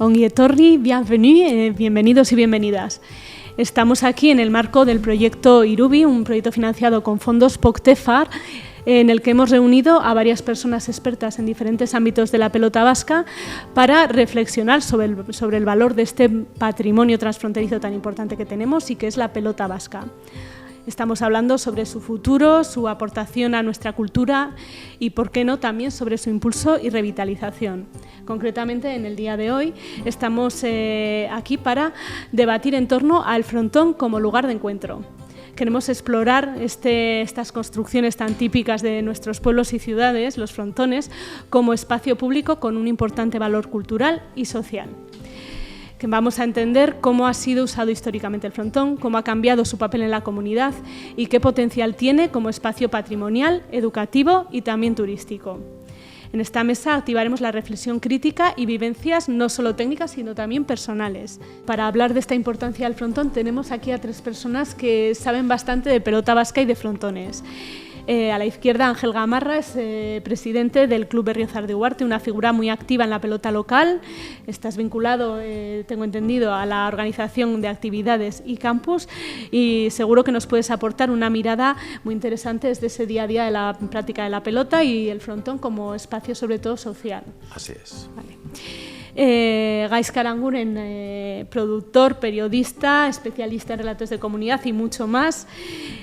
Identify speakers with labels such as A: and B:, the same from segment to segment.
A: Ongi etorri, bienvenidos y bienvenidas. Estamos aquí en el marco del proyecto Irubi, un proyecto financiado con fondos POCTEFAR, en el que hemos reunido a varias personas expertas en diferentes ámbitos de la pelota vasca para reflexionar sobre el valor de este patrimonio transfronterizo tan importante que tenemos y que es la pelota vasca. Estamos hablando sobre su futuro, su aportación a nuestra cultura y, por qué no, también sobre su impulso y revitalización. Concretamente, en el día de hoy estamos aquí para debatir en torno al frontón como lugar de encuentro. Queremos explorar estas construcciones tan típicas de nuestros pueblos y ciudades, los frontones, como espacio público con un importante valor cultural y social. Vamos a entender cómo ha sido usado históricamente el frontón, cómo ha cambiado su papel en la comunidad y qué potencial tiene como espacio patrimonial, educativo y también turístico. En esta mesa activaremos la reflexión crítica y vivencias no solo técnicas, sino también personales. Para hablar de esta importancia del frontón tenemos aquí a tres personas que saben bastante de pelota vasca y de frontones. A la izquierda, Ángel Gamarra es presidente del Club Berriozar de Huarte, una figura muy activa en la pelota local. Estás vinculado, tengo entendido, a la organización de actividades y campus y seguro que nos puedes aportar una mirada muy interesante desde ese día a día de la práctica de la pelota y el frontón como espacio sobre todo social.
B: Así es.
A: Vale. Gaizka Aranguren, productor, periodista, especialista en relatos de comunidad y mucho más.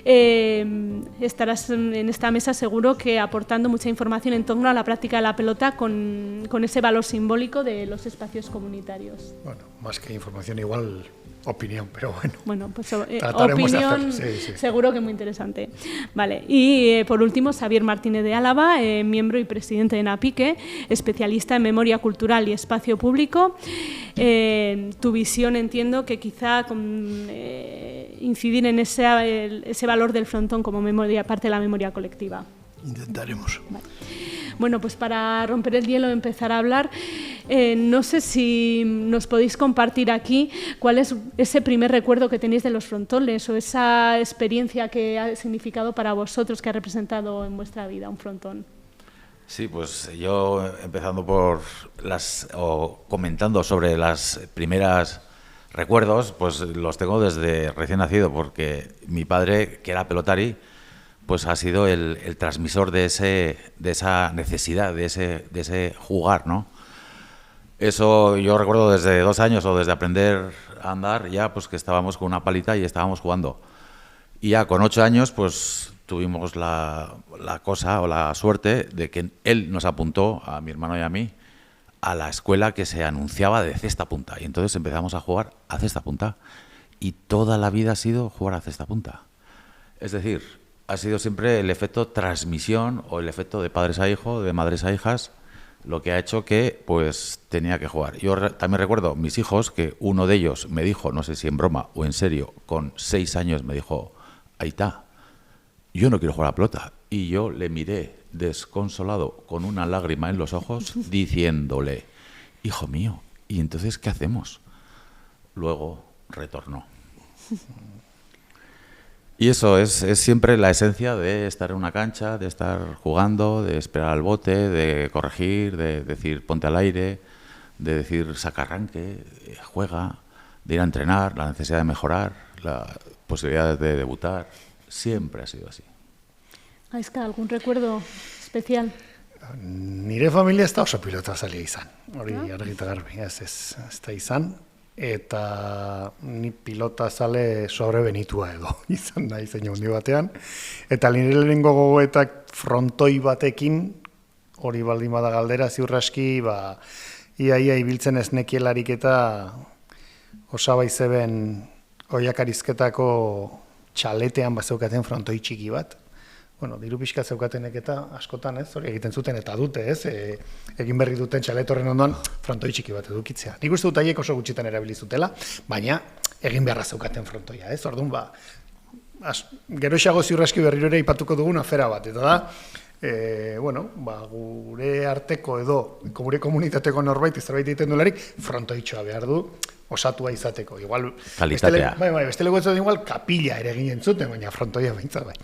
A: Estarás en esta mesa seguro que aportando mucha información en torno a la práctica de la pelota con ese valor simbólico de los espacios comunitarios.
C: Bueno, más que información, igual opinión, pero bueno.
A: Bueno, pues opinión sí. Seguro que muy interesante. Vale. Y por último, Xavier Martínez de Álava, miembro y presidente de NAPIQUE, especialista en memoria cultural y espacio público. Tu visión, entiendo que quizá incidir en ese valor del frontón como memoria, parte de la memoria colectiva.
C: Intentaremos.
A: Vale. Bueno, pues para romper el hielo, empezar a hablar, no sé si nos podéis compartir aquí cuál es ese primer recuerdo que tenéis de los frontones o esa experiencia que ha significado para vosotros, que ha representado en vuestra vida un frontón.
B: Sí, pues yo empezando comentando sobre las primeras recuerdos, pues los tengo desde recién nacido, porque mi padre, que era pelotari, pues ha sido el transmisor de esa necesidad, de ese jugar, ¿no? Eso yo recuerdo desde 2 años o desde aprender a andar, ya pues que estábamos con una palita y estábamos jugando. Y ya con 8 años pues tuvimos la cosa o la suerte de que él nos apuntó, a mi hermano y a mí, a la escuela que se anunciaba de cesta punta. Y entonces empezamos a jugar a cesta punta. Y toda la vida ha sido jugar a cesta punta. Es decir, ha sido siempre el efecto transmisión o el efecto de padres a hijos, de madres a hijas, lo que ha hecho que pues tenía que jugar. Yo también recuerdo mis hijos, que uno de ellos me dijo, no sé si en broma o en serio, con 6 años me dijo: Aita, yo no quiero jugar a pelota. Y yo le miré desconsolado con una lágrima en los ojos diciéndole: hijo mío, ¿y entonces qué hacemos? Luego retornó. Y eso es siempre la esencia de estar en una cancha, de estar jugando, de esperar al bote, de corregir, de decir ponte al aire, de decir saca arranque, juega, de ir a entrenar, la necesidad de mejorar, la posibilidad de debutar. Siempre ha sido así.
A: Gaizka, ¿algún recuerdo especial?
C: Nire familia ez da oso pilota zalia izan. Hori argita garbi, ez da izan. Eta ni pilota zale sobrebenitua edo izan nahi zein handi batean. Eta nire lehenengo gogoetak frontoi batekin, hori baldin bada galdera, ziurraski, ia ibiltzen ez nekielarik eta osabai zeben oiakarizketako txaletean bazeukaten frontoi txiki bat. Bueno, diru pixka zeukatenek eta askotan, ez, hori egiten zuten eta dute, ez, egin berri duten txaletorren ondoan frontoi txiki bat edukitzea. Nik uste dut haiek oso gutxitan erabili zutela, baina egin beharra zeukaten frontoia, ez, orduan geroxago ziurraski berriro ere ipatuko dugun afera bat, eta da, gure arteko edo, gure komunitateko norbait, zerbait egiten duelarik, frontoitxoa behar du, osatua izateko. Igual,
B: kalitatea.
C: Beste legoetzen igual kapila ere eginen zuten, baina frontoia behintzat bai.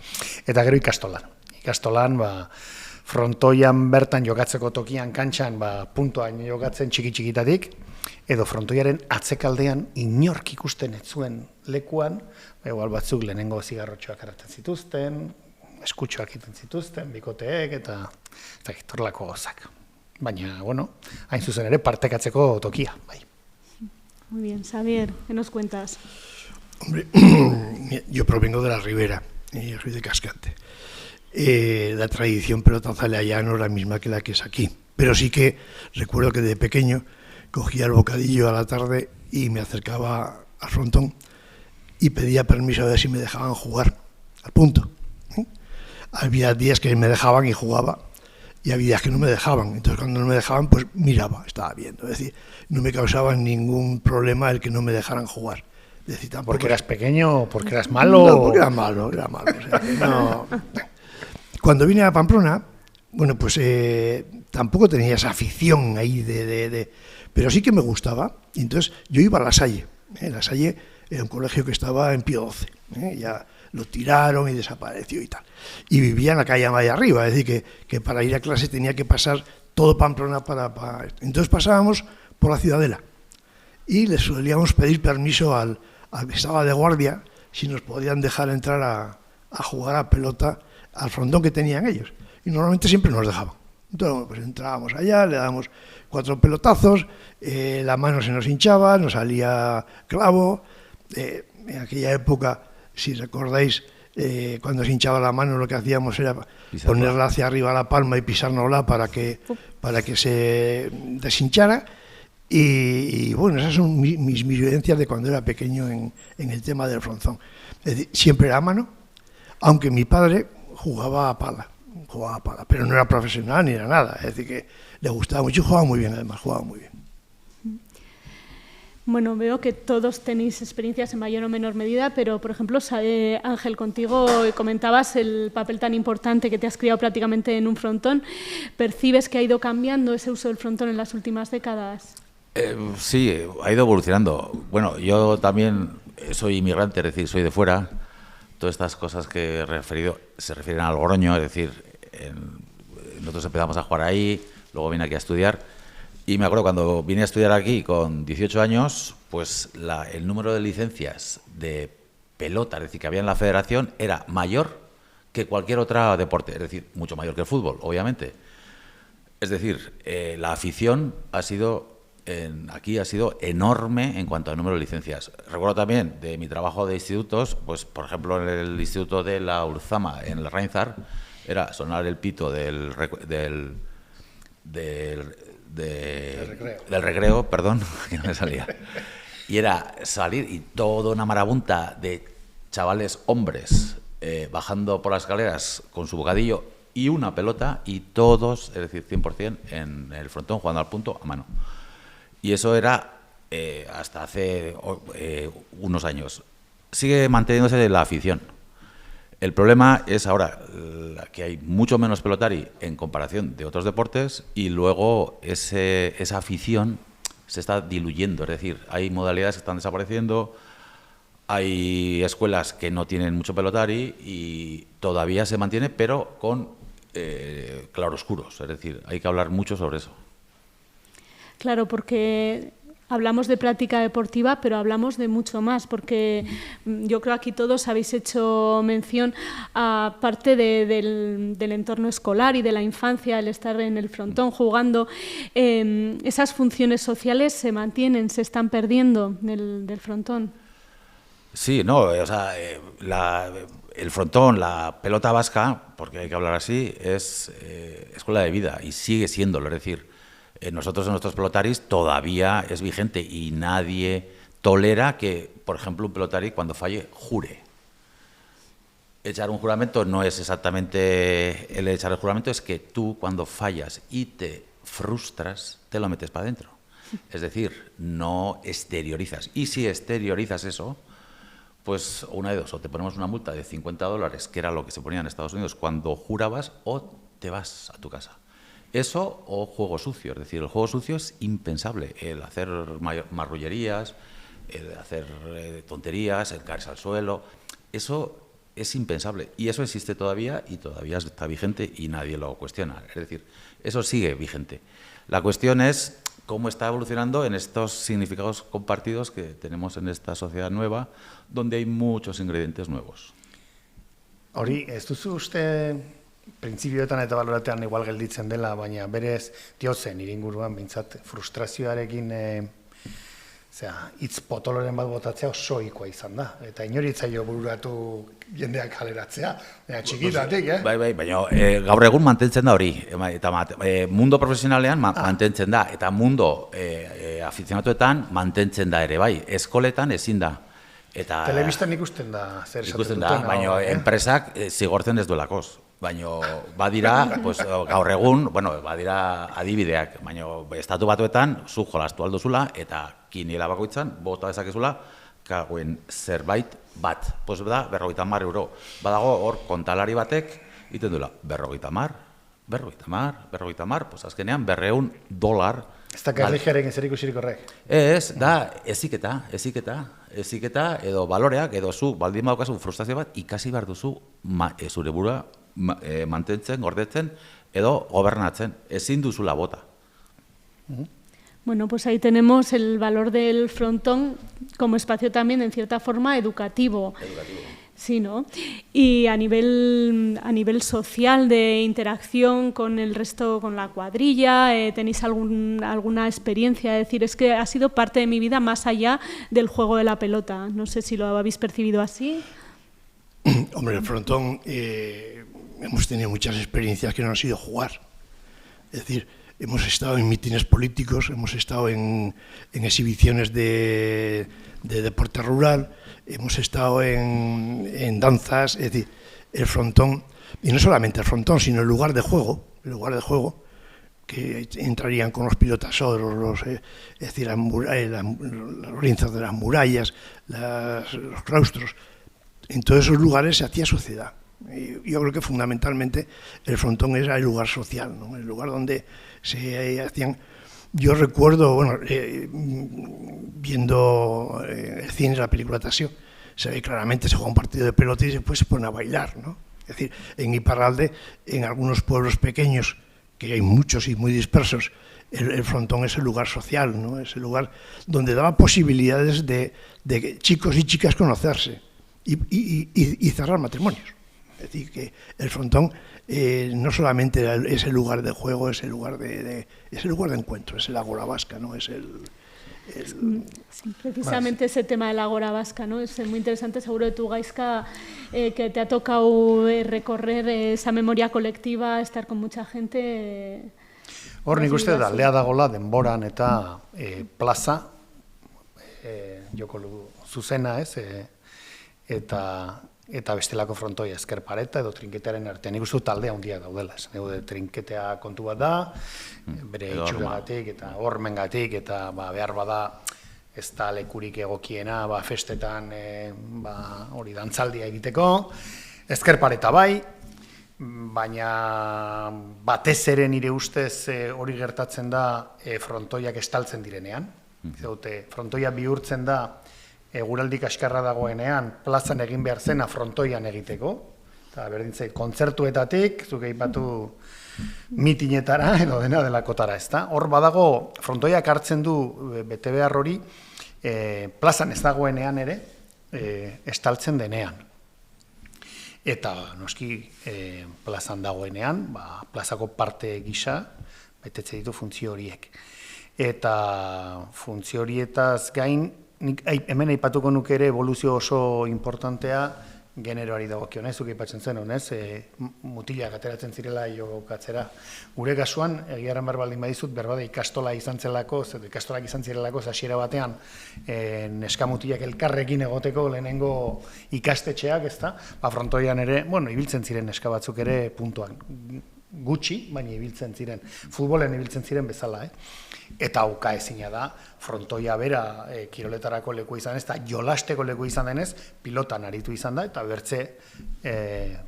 C: Eta gero ikastolan. Ikastolan, frontoian bertan jokatzeko tokian kantxan, puntuan jokatzen txiki-txikitatik, edo frontoiaren atzekaldean inork ikusten ez zuen lekuan, igual batzuk lehenengo zigarrotxoak harratzen zituzten, eskutxoak egiten zituzten, bikoteek eta horrelako gozak. Baina, bueno, hain zuzen ere partekatzeko tokia, bai.
A: Muy bien, Xavier, ¿qué nos cuentas?
D: Hombre, yo provengo de la Ribera, soy de Cascante. La tradición pelotanzal allá no es la misma que la que es aquí, pero sí que recuerdo que de pequeño cogía el bocadillo a la tarde y me acercaba al frontón y pedía permiso a ver si me dejaban jugar, al punto. Había días que me dejaban y jugaba, y había días que no me dejaban. Entonces, cuando no me dejaban, pues miraba, estaba viendo. Es decir, no me causaba ningún problema el que no me dejaran jugar. Es decir, tampoco...
C: ¿Porque eras pequeño o porque eras malo?
D: No, porque era malo. O sea, no... Cuando vine a Pamplona, bueno, pues tampoco tenía esa afición ahí pero sí que me gustaba. Y entonces yo iba a La Salle. La Salle era un colegio que estaba en Pío XII. Ya lo tiraron y desapareció y tal. Y vivía en la calle Amaya arriba, es decir, que para ir a clase tenía que pasar todo Pamplona para... Entonces pasábamos por la Ciudadela y le solíamos pedir permiso al que estaba de guardia si nos podían dejar entrar a jugar a pelota al frontón que tenían ellos. Y normalmente siempre nos dejaban. Entonces, bueno, pues entrábamos allá, le dábamos 4 pelotazos, la mano se nos hinchaba, nos salía clavo. En aquella época, si recordáis, cuando se hinchaba la mano lo que hacíamos era ponerla hacia arriba la palma y pisárnosla para que se deshinchara. Y bueno, esas son mis vivencias de cuando era pequeño en el tema del fronzón. Es decir, siempre era a mano, aunque mi padre jugaba a pala, pero no era profesional ni era nada. Es decir, que le gustaba mucho y jugaba muy bien, además, jugaba muy bien.
A: Bueno, veo que todos tenéis experiencias en mayor o menor medida, pero, por ejemplo, Ángel, contigo comentabas el papel tan importante que te has criado prácticamente en un frontón. ¿Percibes que ha ido cambiando ese uso del frontón en las últimas décadas?
B: Sí, ha ido evolucionando. Bueno, yo también soy inmigrante, es decir, soy de fuera. Todas estas cosas que he referido se refieren al Logroño, es decir, nosotros empezamos a jugar ahí, luego vine aquí a estudiar. Y me acuerdo cuando vine a estudiar aquí con 18 años, pues el número de licencias de pelota, es decir, que había en la federación, era mayor que cualquier otro deporte, es decir, mucho mayor que el fútbol, obviamente. Es decir, la afición aquí ha sido enorme en cuanto al número de licencias. Recuerdo también de mi trabajo de institutos, pues por ejemplo en el instituto de la Urzama, en el Reinzar, era sonar el pito del recreo, perdón, que no me salía. Y era salir y toda una marabunta de chavales hombres bajando por las escaleras con su bocadillo y una pelota y todos, es decir, 100% en el frontón jugando al punto a mano. Y eso era hasta hace unos años. Sigue manteniéndose la afición. El problema es ahora que hay mucho menos pelotari en comparación de otros deportes y luego esa afición se está diluyendo. Es decir, hay modalidades que están desapareciendo, hay escuelas que no tienen mucho pelotari y todavía se mantiene, pero con claroscuros. Es decir, hay que hablar mucho sobre eso. Claro, porque hablamos de práctica deportiva, pero hablamos de mucho más, porque yo creo que aquí todos habéis hecho mención a parte del entorno escolar y de la infancia, el estar en el frontón jugando. ¿Esas funciones sociales se mantienen, se están perdiendo del frontón? Sí, no, o sea, el frontón, la pelota vasca, porque hay que hablar así, es escuela de vida y sigue siéndolo, es decir, nosotros en nuestros pelotaris todavía es vigente y nadie tolera que, por ejemplo, un pelotari cuando falle jure. Echar un juramento no es exactamente el echar el juramento, es que tú cuando fallas y te frustras, te lo metes para adentro. Es decir, no exteriorizas. Y si exteriorizas eso, pues una de dos, o te ponemos una multa de $50, que era lo que se ponía en Estados Unidos cuando jurabas, o te vas a tu casa. Eso o juego sucio, es decir, el juego sucio es impensable, el hacer marrullerías, el hacer tonterías, el caerse al suelo, eso es impensable y eso existe todavía y todavía está vigente y nadie lo cuestiona, es decir, eso sigue vigente. La cuestión es cómo está evolucionando en estos significados compartidos que tenemos en esta sociedad nueva, donde hay muchos ingredientes nuevos.
C: Hori, ez duzu uste printzipioetan eta baloratean igual gelditzen dela, baina berez diotzen nire inguruan behintzat frustrazioarekin hitz potoloren bat botatzea oso ohikoa izan da. Eta inori etzaio bururatu jendeak kaleratzea, txikitatik,
B: Bai, baina gaur egun mantentzen da hori. Eta mundo profesionalean mantentzen da, eta mundo aficionatuetan mantentzen da ere, bai. Eskoletan ezin da.
C: Telebistan ikusten da zer esaten dutena.
B: Baina enpresak zigortzen ez duelakoz. Baina badira, gaur egun, badira adibideak, baina estatu batuetan zu jolastu alduzula eta kiniela bakoitzan bota dezakezula kagoen zerbait bat. Pues da, 50 euro. Badago hor kontalari batek egiten duela 50, pues azkenean $200.
C: Ez da karrijarekin zer ikusirik horrek?
B: Ez, da eziketa edo baloreak, edo zu baldin badaukazu frustrazio bat, ikasi behar duzu zure burua mantentzen, gordetzen, edo gobernatzen, ezin duzula bota.
A: Bueno, pues ahí tenemos el valor del frontón como espacio también, en cierta forma, educativo. Sí, ¿no? Y a nivel social, de interacción con el resto, con la cuadrilla, ¿tenéis alguna experiencia? Es decir, es que ha sido parte de mi vida más allá del juego de la pelota. No sé si lo habéis percibido así.
D: Hombre, el frontón, hemos tenido muchas experiencias que no han sido jugar. Es decir, hemos estado en mítines políticos, hemos estado en exhibiciones de deporte rural, hemos estado en danzas, es decir, el frontón, y no solamente el frontón, sino el lugar de juego, que entrarían con los pilotasoros, es decir, las rinzas de las murallas, los claustros. En todos esos lugares se hacía sociedad. Yo creo que fundamentalmente el frontón era el lugar social, ¿no? El lugar donde se hacían... Yo recuerdo, viendo el cine, la película Tasio, se ve claramente, se juega un partido de pelota y después se pone a bailar, ¿no? Es decir, en Iparralde, en algunos pueblos pequeños, que hay muchos y muy dispersos, el frontón es el lugar social, ¿no? Es el lugar donde daba posibilidades de chicos y chicas conocerse y cerrar matrimonios. Es decir, que el frontón no solamente es el lugar de juego, es el lugar de encuentro, es el Agora Vasca, ¿no? Es
A: Sí, precisamente ese tema de la Agora Vasca, ¿no? Es muy interesante, seguro de tu, Gaizka, que te ha tocado recorrer esa memoria colectiva, estar con mucha gente.
C: Hor nik uste da, aldea dagoela denboran eta plaza, joko zuzena, eta bestelako frontoia, ezker pareta edo trinketearen artean. Nik uste taldea handia daudela. Trinketea kontu bat da, bere itxuragatik eta hormengatik, eta behar bada ez da lekurik egokiena festetan hori dantzaldia egiteko. Ezker pareta bai, baina batez ere nire ustez hori gertatzen da frontoiak estaltzen direnean. Frontoia bihurtzen da eguraldi kaskarra dagoenean plazan egin behar zena frontoian egiteko, eta berdintze kontzertuetatik, zuk aipatu mitinetara edo dena delakotara, ezta? Hor badago frontoiak hartzen du bete behar hori plazan ez dagoenean ere estaltzen denean. Eta noski plazan dagoenean, plazako parte gisa betetze ditu funtzio horiek. Eta funtzio horietaz gain, hemen aipatuko nuke ere evoluzio oso importantea generoari dagokionez, zuk aipatzen zen honez, mutilak ateratzen zirela jokatzera. Gure kasuan, egiaren baldin badizut, berbada ikastola izan zelako, ikastolak izan zirelako, hasiera batean neska mutilak elkarrekin egoteko lehenengo ikastetxeak, ezta? Frontoian ere, ibiltzen ziren neska batzuk ere puntuan. Gutxi, baina ibiltzen ziren, futbolen ibiltzen ziren bezala, Eta auka ezina da, frontoia bera kiroletarako leku izan ez, eta jolasteko leku izan denez, pilotan aritu izan da, eta bertze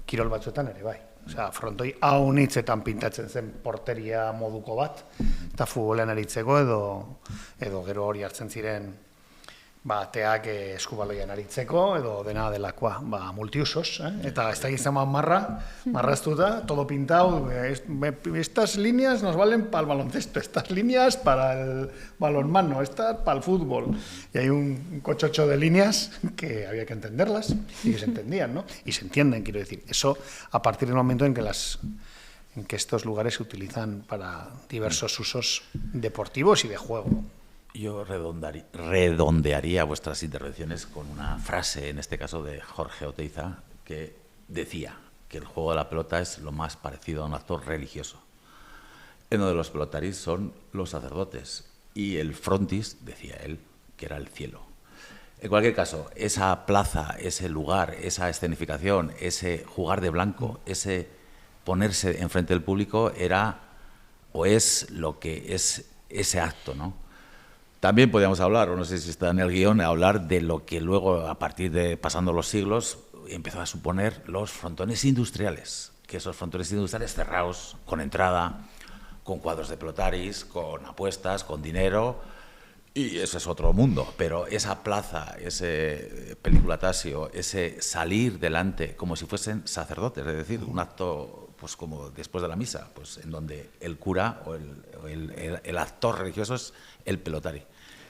C: kirol batzuetan ere bai. Osea, frontoi haunitzetan pintatzen zen porteria moduko bat, eta futbolean aritzeko edo gero hori hartzen ziren ateak eskubaloian aritzeko, edo dena delakoa, multiusos, eta ez da gizama marraztuta, todo pintado, estas líneas nos valen para el baloncesto, estas líneas para el balonmano, estas para el fútbol. Y hay un cochocho de líneas que había que entenderlas y que se entendían, ¿no? Y se entienden, quiero decir. Eso a partir del momento en que estos lugares se utilizan para diversos usos deportivos y de juego.
B: Yo redondearía vuestras intervenciones con una frase, en este caso de Jorge Oteiza, que decía que el juego de la pelota es lo más parecido a un acto religioso. Uno de los pelotaris son los sacerdotes y el frontis, decía él, que era el cielo. En cualquier caso, esa plaza, ese lugar, esa escenificación, ese jugar de blanco, ese ponerse enfrente del público era o es lo que es ese acto, ¿no? También podríamos hablar, o no sé si está en el guión, hablar de lo que luego, a partir de pasando los siglos, empezó a suponer los frontones industriales, que esos frontones industriales cerrados, con entrada, con cuadros de pelotaris, con apuestas, con dinero, y eso es otro mundo. Pero esa plaza, ese peliculatazio, ese salir delante como si fuesen sacerdotes, es decir, un acto pues como después de la misa, pues en donde el cura o el actor religioso es el pelotari.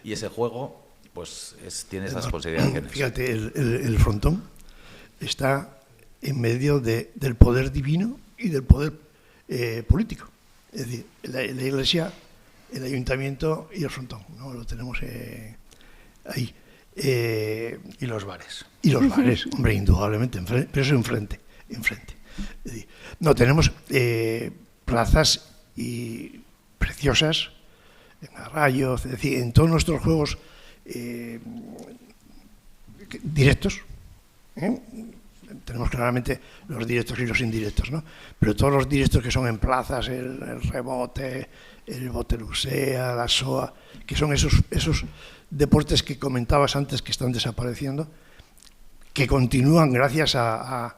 B: Y ese juego pues tiene esas consideraciones.
D: Fíjate, el frontón está en medio del poder divino y del poder político. Es decir, la Iglesia, el ayuntamiento y el frontón, ¿no? Lo tenemos ahí.
C: Y los bares.
D: Y los bares, hombre, indudablemente, pero eso enfrente. Es decir, no, tenemos plazas preciosas en Arrayo, es decir, en todos nuestros juegos directos. Tenemos claramente los directos y los indirectos, ¿no? Pero todos los directos que son en plazas, el rebote, el botelusea, la soa, que son esos deportes que comentabas antes que están desapareciendo, que continúan gracias a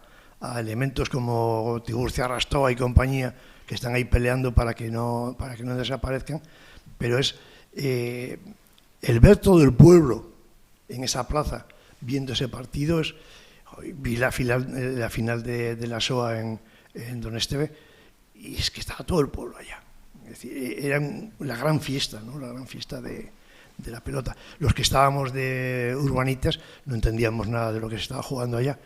D: elementos como Tiburcia, Rastoa y compañía, que están ahí peleando para que no desaparezcan, pero es el ver todo el pueblo en esa plaza viendo ese partido. Vi la final de la SOA en Don Esteve, y es que estaba todo el pueblo allá. Es decir, era la gran fiesta, ¿no? La gran fiesta de la pelota. Los que estábamos de urbanitas no entendíamos nada de lo que se estaba jugando allá,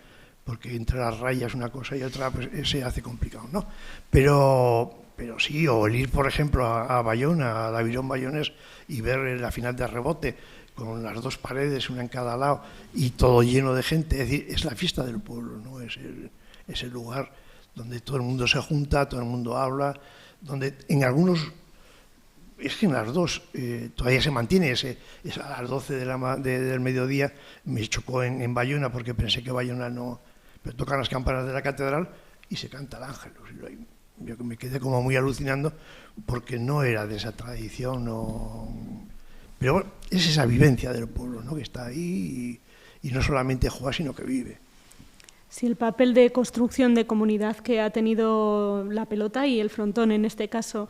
D: porque entre las rayas una cosa y otra pues, se hace complicado, ¿no? Pero sí, o el ir, por ejemplo, a Bayona, a Davirón Bayones, y ver la final de rebote, con las dos paredes, una en cada lado, y todo lleno de gente. Es decir, es la fiesta del pueblo, ¿no? Es el lugar donde todo el mundo se junta, todo el mundo habla, donde en algunos... Es que en las dos todavía se mantiene es a las 12 del mediodía. Me chocó en Bayona porque pensé que Bayona no... Pero tocan las campanas de la catedral y se canta el Ángelus. Yo me quedé como muy alucinando porque no era de esa tradición, no... Pero bueno, es esa vivencia del pueblo, ¿no? Que está ahí y no solamente juega, sino que vive.
A: Sí, el papel de construcción de comunidad que ha tenido la pelota y el frontón en este caso.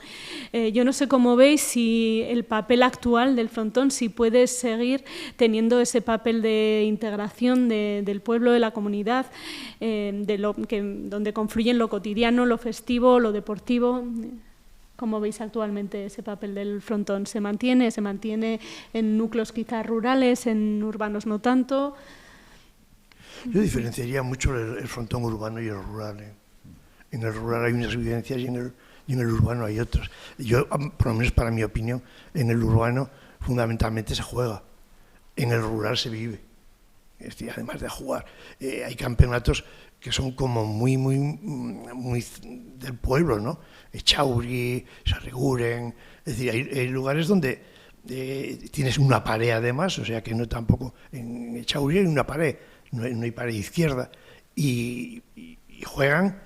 A: Yo no sé cómo veis si el papel actual del frontón, si puede seguir teniendo ese papel de integración del pueblo, de la comunidad, donde confluyen lo cotidiano, lo festivo, lo deportivo. ¿Cómo veis actualmente ese papel del frontón? ¿Se mantiene en núcleos quizás rurales, en urbanos no tanto?
D: Yo diferenciaría mucho el frontón urbano y el rural. En el rural hay unas vivencias y en el urbano hay otras. Yo, por lo menos para mi opinión, en el urbano fundamentalmente se juega. En el rural se vive. Es decir, además de jugar, hay campeonatos que son como muy del pueblo, ¿no? Echauri, Sarriguren. Es decir, hay lugares donde tienes una pared además, o sea que no tampoco. En Echauri hay una pared. No hay pared izquierda, y juegan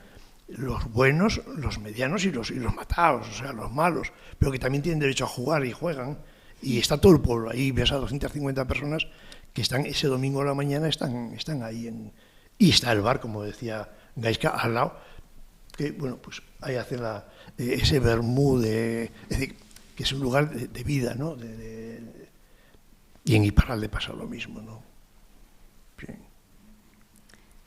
D: los buenos, los medianos y los matados, o sea, los malos, pero que también tienen derecho a jugar y juegan, y está todo el pueblo ahí, ves a 250 personas que están ese domingo a la mañana, están ahí, y está el bar, como decía Gaizka, al lado, que bueno, pues ahí hacen ese vermú, es decir, que es un lugar de vida, ¿no? Y en Iparralde pasa lo mismo, ¿no? Bien.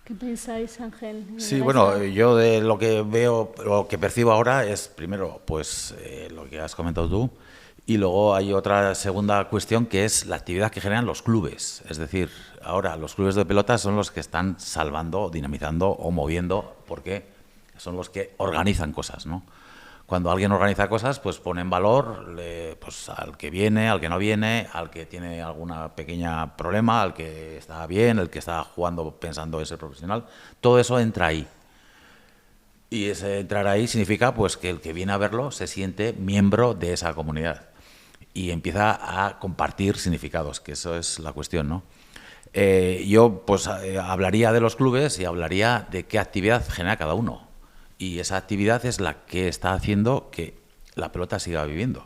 A: ¿Qué pensáis, Ángel?
B: Sí, bueno, yo de lo que veo, lo que percibo ahora es, primero, pues lo que has comentado tú, y luego hay otra segunda cuestión que es la actividad que generan los clubes. Es decir, ahora los clubes de pelota son los que están salvando, dinamizando o moviendo, porque son los que organizan cosas, ¿no? Cuando alguien organiza cosas, pues pone en valor pues, al que viene, al que no viene, al que tiene alguna pequeña problema, al que está bien, el que está jugando pensando en ser profesional. Todo eso entra ahí. Y ese entrar ahí significa pues que el que viene a verlo se siente miembro de esa comunidad y empieza a compartir significados, que eso es la cuestión, ¿no? Yo pues hablaría de los clubes y hablaría de qué actividad genera cada uno. Y esa actividad es la que está haciendo que la pelota siga viviendo,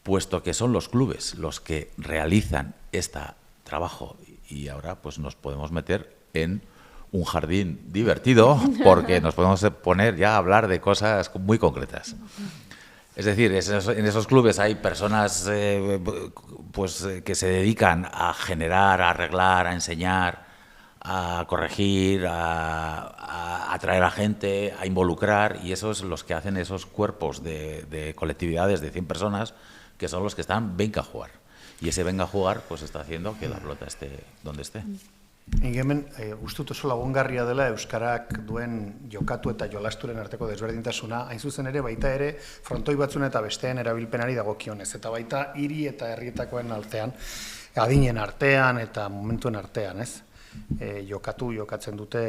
B: puesto que son los clubes los que realizan este trabajo. Y ahora pues nos podemos meter en un jardín divertido, porque nos podemos poner ya a hablar de cosas muy concretas. Es decir, en esos clubes hay personas pues, que se dedican a generar, a arreglar, a enseñar, a corregir, a atraer a gente, a involucrar, y eso es los que hacen esos cuerpos de colectividades de 100 personas, que son los que están venga a jugar. Y ese venga a jugar pues está haciendo que la pelota esté donde esté.
C: Hemen, uste dut oso lagungarria dela Euskarak duen jokatu eta jolasturen arteko desberdintasuna, hain zuzen ere baita ere frontoi batzuen eta besteen erabilpenari dagokionez, eta baita hiri eta herrietakoen artean, adinen artean eta momentuen artean, ez? Jokatzen dute,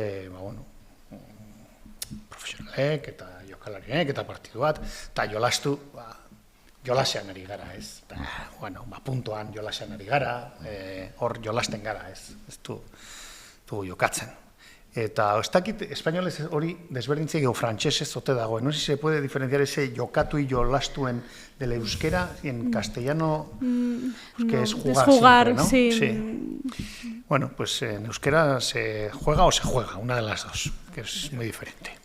C: profesionalek eta jokalariek eta partidu bat, eta jolastu, jolasean ari gara, ez? Puntuan jolasean ari gara, hor jolasten gara, ez du jokatzen. Eta ez dakit, espainolez hori desberdintzea geho frantsesez ote dagoen. No sé si se puede diferenciar ese jokatu y jolastuen del euskera y en castellano, que es jugar siempre, ¿no?
A: Sí.
C: Bueno, pues en euskera se juega o se juega, una de las dos, que es muy diferente.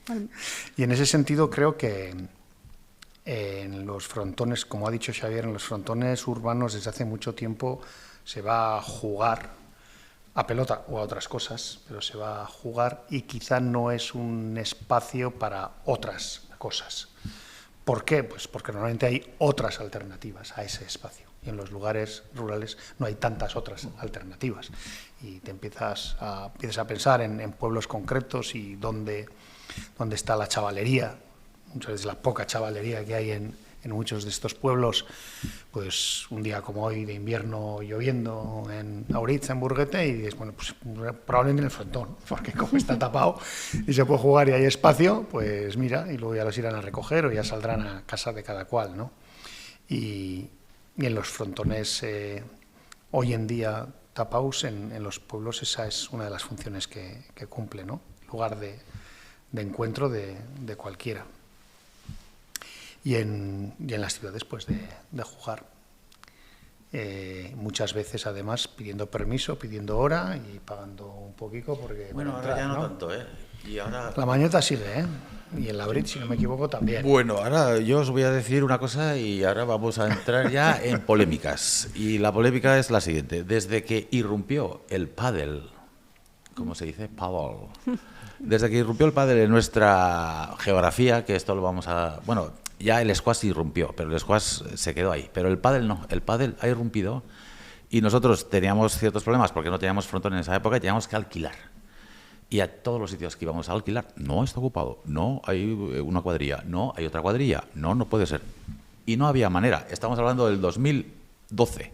C: Y en ese sentido creo que en los frontones, como ha dicho Xavier, en los frontones urbanos desde hace mucho tiempo se va a jugar a pelota o a otras cosas, pero se va a jugar y quizá no es un espacio para otras cosas. ¿Por qué? Pues porque normalmente hay otras alternativas a ese espacio y en los lugares rurales no hay tantas otras alternativas y te empiezas a pensar en pueblos concretos y dónde está la chavalería. Muchas veces la poca chavalería que hay en muchos de estos pueblos, pues un día como hoy de invierno lloviendo en Auritz, en Burguete, y dices, bueno, pues probablemente en el frontón, porque como está tapado y se puede jugar y hay espacio, pues mira, y luego ya los irán a recoger o ya saldrán a casa de cada cual, ¿no? Y en los frontones hoy en día tapados, en los pueblos esa es una de las funciones que cumple, ¿no? Lugar de encuentro de cualquiera. Y en las ciudades, pues, de jugar. Muchas veces, además, pidiendo permiso, pidiendo hora y pagando un poquito porque...
B: Bueno, ahora ya no tanto, ¿eh? Y ahora...
C: La Mañota sigue, ¿eh? Y el Labrit, si no me equivoco, también.
B: Bueno, ahora yo os voy a decir una cosa y ahora vamos a entrar ya en polémicas. Y la polémica es la siguiente. Desde que irrumpió el pádel, ¿cómo se dice? Pádel. Desde que irrumpió el pádel en nuestra geografía, que esto lo vamos a... Bueno... Ya el squash irrumpió, pero el squash se quedó ahí. Pero el pádel no, el pádel ha irrumpido y nosotros teníamos ciertos problemas porque no teníamos frontón en esa época y teníamos que alquilar. Y a todos los sitios que íbamos a alquilar, no está ocupado, no hay una cuadrilla, no hay otra cuadrilla, no puede ser. Y no había manera, estamos hablando del 2012.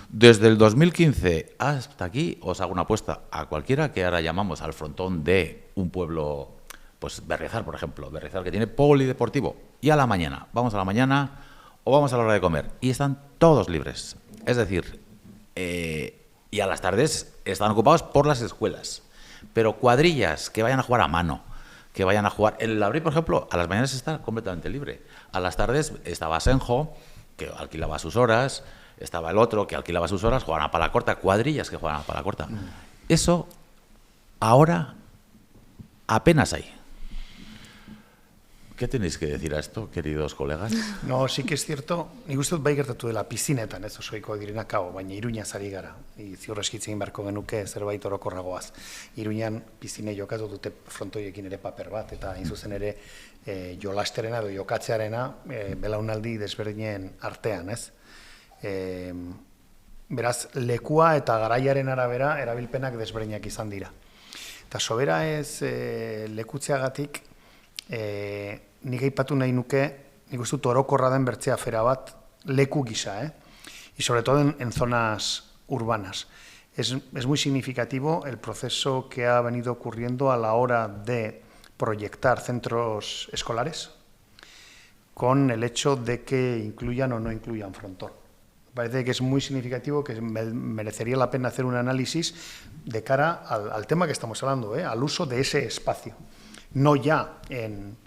B: Desde el 2015 hasta aquí os hago una apuesta a cualquiera que ahora llamamos al frontón de un pueblo... Pues Berriozar, por ejemplo, Berriozar que tiene polideportivo. Y a la mañana, vamos a la mañana o vamos a la hora de comer. Y están todos libres. Es decir, y a las tardes están ocupados por las escuelas. Pero cuadrillas que vayan a jugar a mano, que vayan a jugar... En el Labrit, por ejemplo, a las mañanas está completamente libre. A las tardes estaba Senjo, que alquilaba sus horas, estaba el otro que alquilaba sus horas, jugaban a pala corta, cuadrillas que juegan a pala corta. Eso ahora apenas hay. ¿Qué tenéis que decir a esto, queridos colegas?
C: No, sí que es cierto, nik uste dut bai gertatu dela pizinetan, ez osoiko direnak hau, baina Iruñaz ari gara. Ziur eskitzen beharko genuke zerbait orokorragoaz. Iruñan pizine jokatu dute frontoiekin ere paper bat, eta hain zuzen ere jolasterena edo jokatzearena belaunaldi desberdinen artean, ez? Beraz, lekua eta garaiaren arabera erabilpenak desberdinak izan dira. Eta sobera ez lekutzeagatik, nik aipatu nahi nuke, nik uste dut orokorra den bertzea afera bat, leku gisa, y sobre todo en zonas urbanas. Es muy significativo el proceso que ha venido ocurriendo a la hora de proyectar centros escolares con el hecho de que incluyan o no incluyan frontón. Parece que es muy significativo, que merecería la pena hacer un análisis de cara al tema que estamos hablando, al uso de ese espacio. No ya en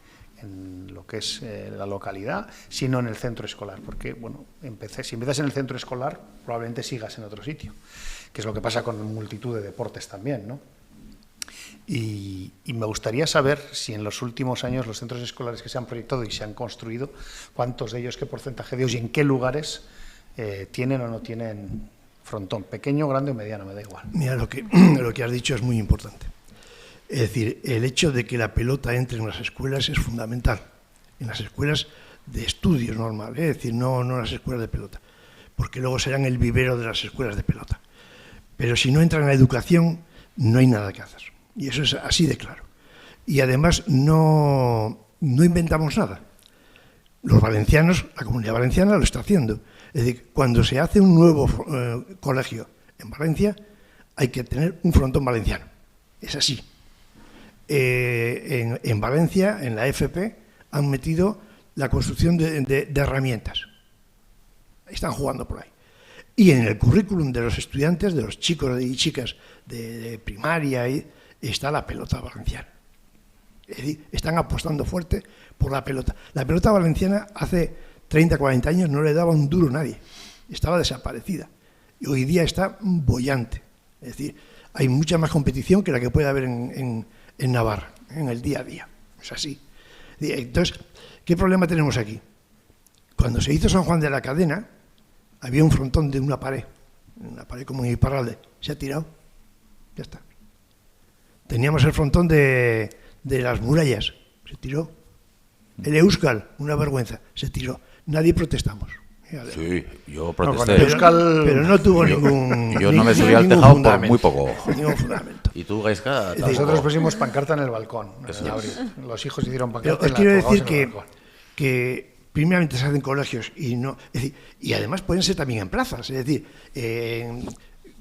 C: lo que es la localidad, sino en el centro escolar. Porque, bueno, si empiezas en el centro escolar, probablemente sigas en otro sitio, que es lo que pasa con multitud de deportes también, ¿no? Y me gustaría saber si en los últimos años los centros escolares que se han proyectado y se han construido, cuántos de ellos, qué porcentaje de ellos y en qué lugares tienen o no tienen frontón, pequeño, grande o mediano, me da igual.
D: Mira, lo que has dicho es muy importante. Es decir, el hecho de que la pelota entre en las escuelas es fundamental, en las escuelas de estudios normales, es decir, no las escuelas de pelota, porque luego serán el vivero de las escuelas de pelota. Pero si no entra en la educación, no hay nada que hacer. Y eso es así de claro. Y además no inventamos nada. Los valencianos, la Comunidad Valenciana lo está haciendo. Es decir, cuando se hace un nuevo colegio en Valencia, hay que tener un frontón valenciano. Es así. En Valencia, en la FP, han metido la construcción de herramientas. Están jugando por ahí. Y en el currículum de los estudiantes, de los chicos y chicas de primaria, está la pelota valenciana. Es decir, están apostando fuerte por la pelota. La pelota valenciana hace 30, 40 años no le daba un duro a nadie. Estaba desaparecida. Y hoy día está boyante. Es decir, hay mucha más competición que la que puede haber en Navarra, en el día a día. Es así. Entonces, ¿qué problema tenemos aquí? Cuando se hizo San Juan de la Cadena, había un frontón de una pared como en Iparralde. Se ha tirado. Ya está. Teníamos el frontón de las murallas. Se tiró. El Euskal, una vergüenza. Se tiró. Nadie protestamos.
B: Sí, yo protesté.
D: Pero no tuvo ningún.
B: Yo no me subí al tejado por muy poco.
D: Ningún fundamento.
B: Y tú, Gaizka,
C: nosotros pusimos pancarta en el balcón. Los hijos hicieron pancarta.
D: Pero os quiero decir que primeramente se hacen colegios y no. Es decir, y además pueden ser también en plazas. Es decir,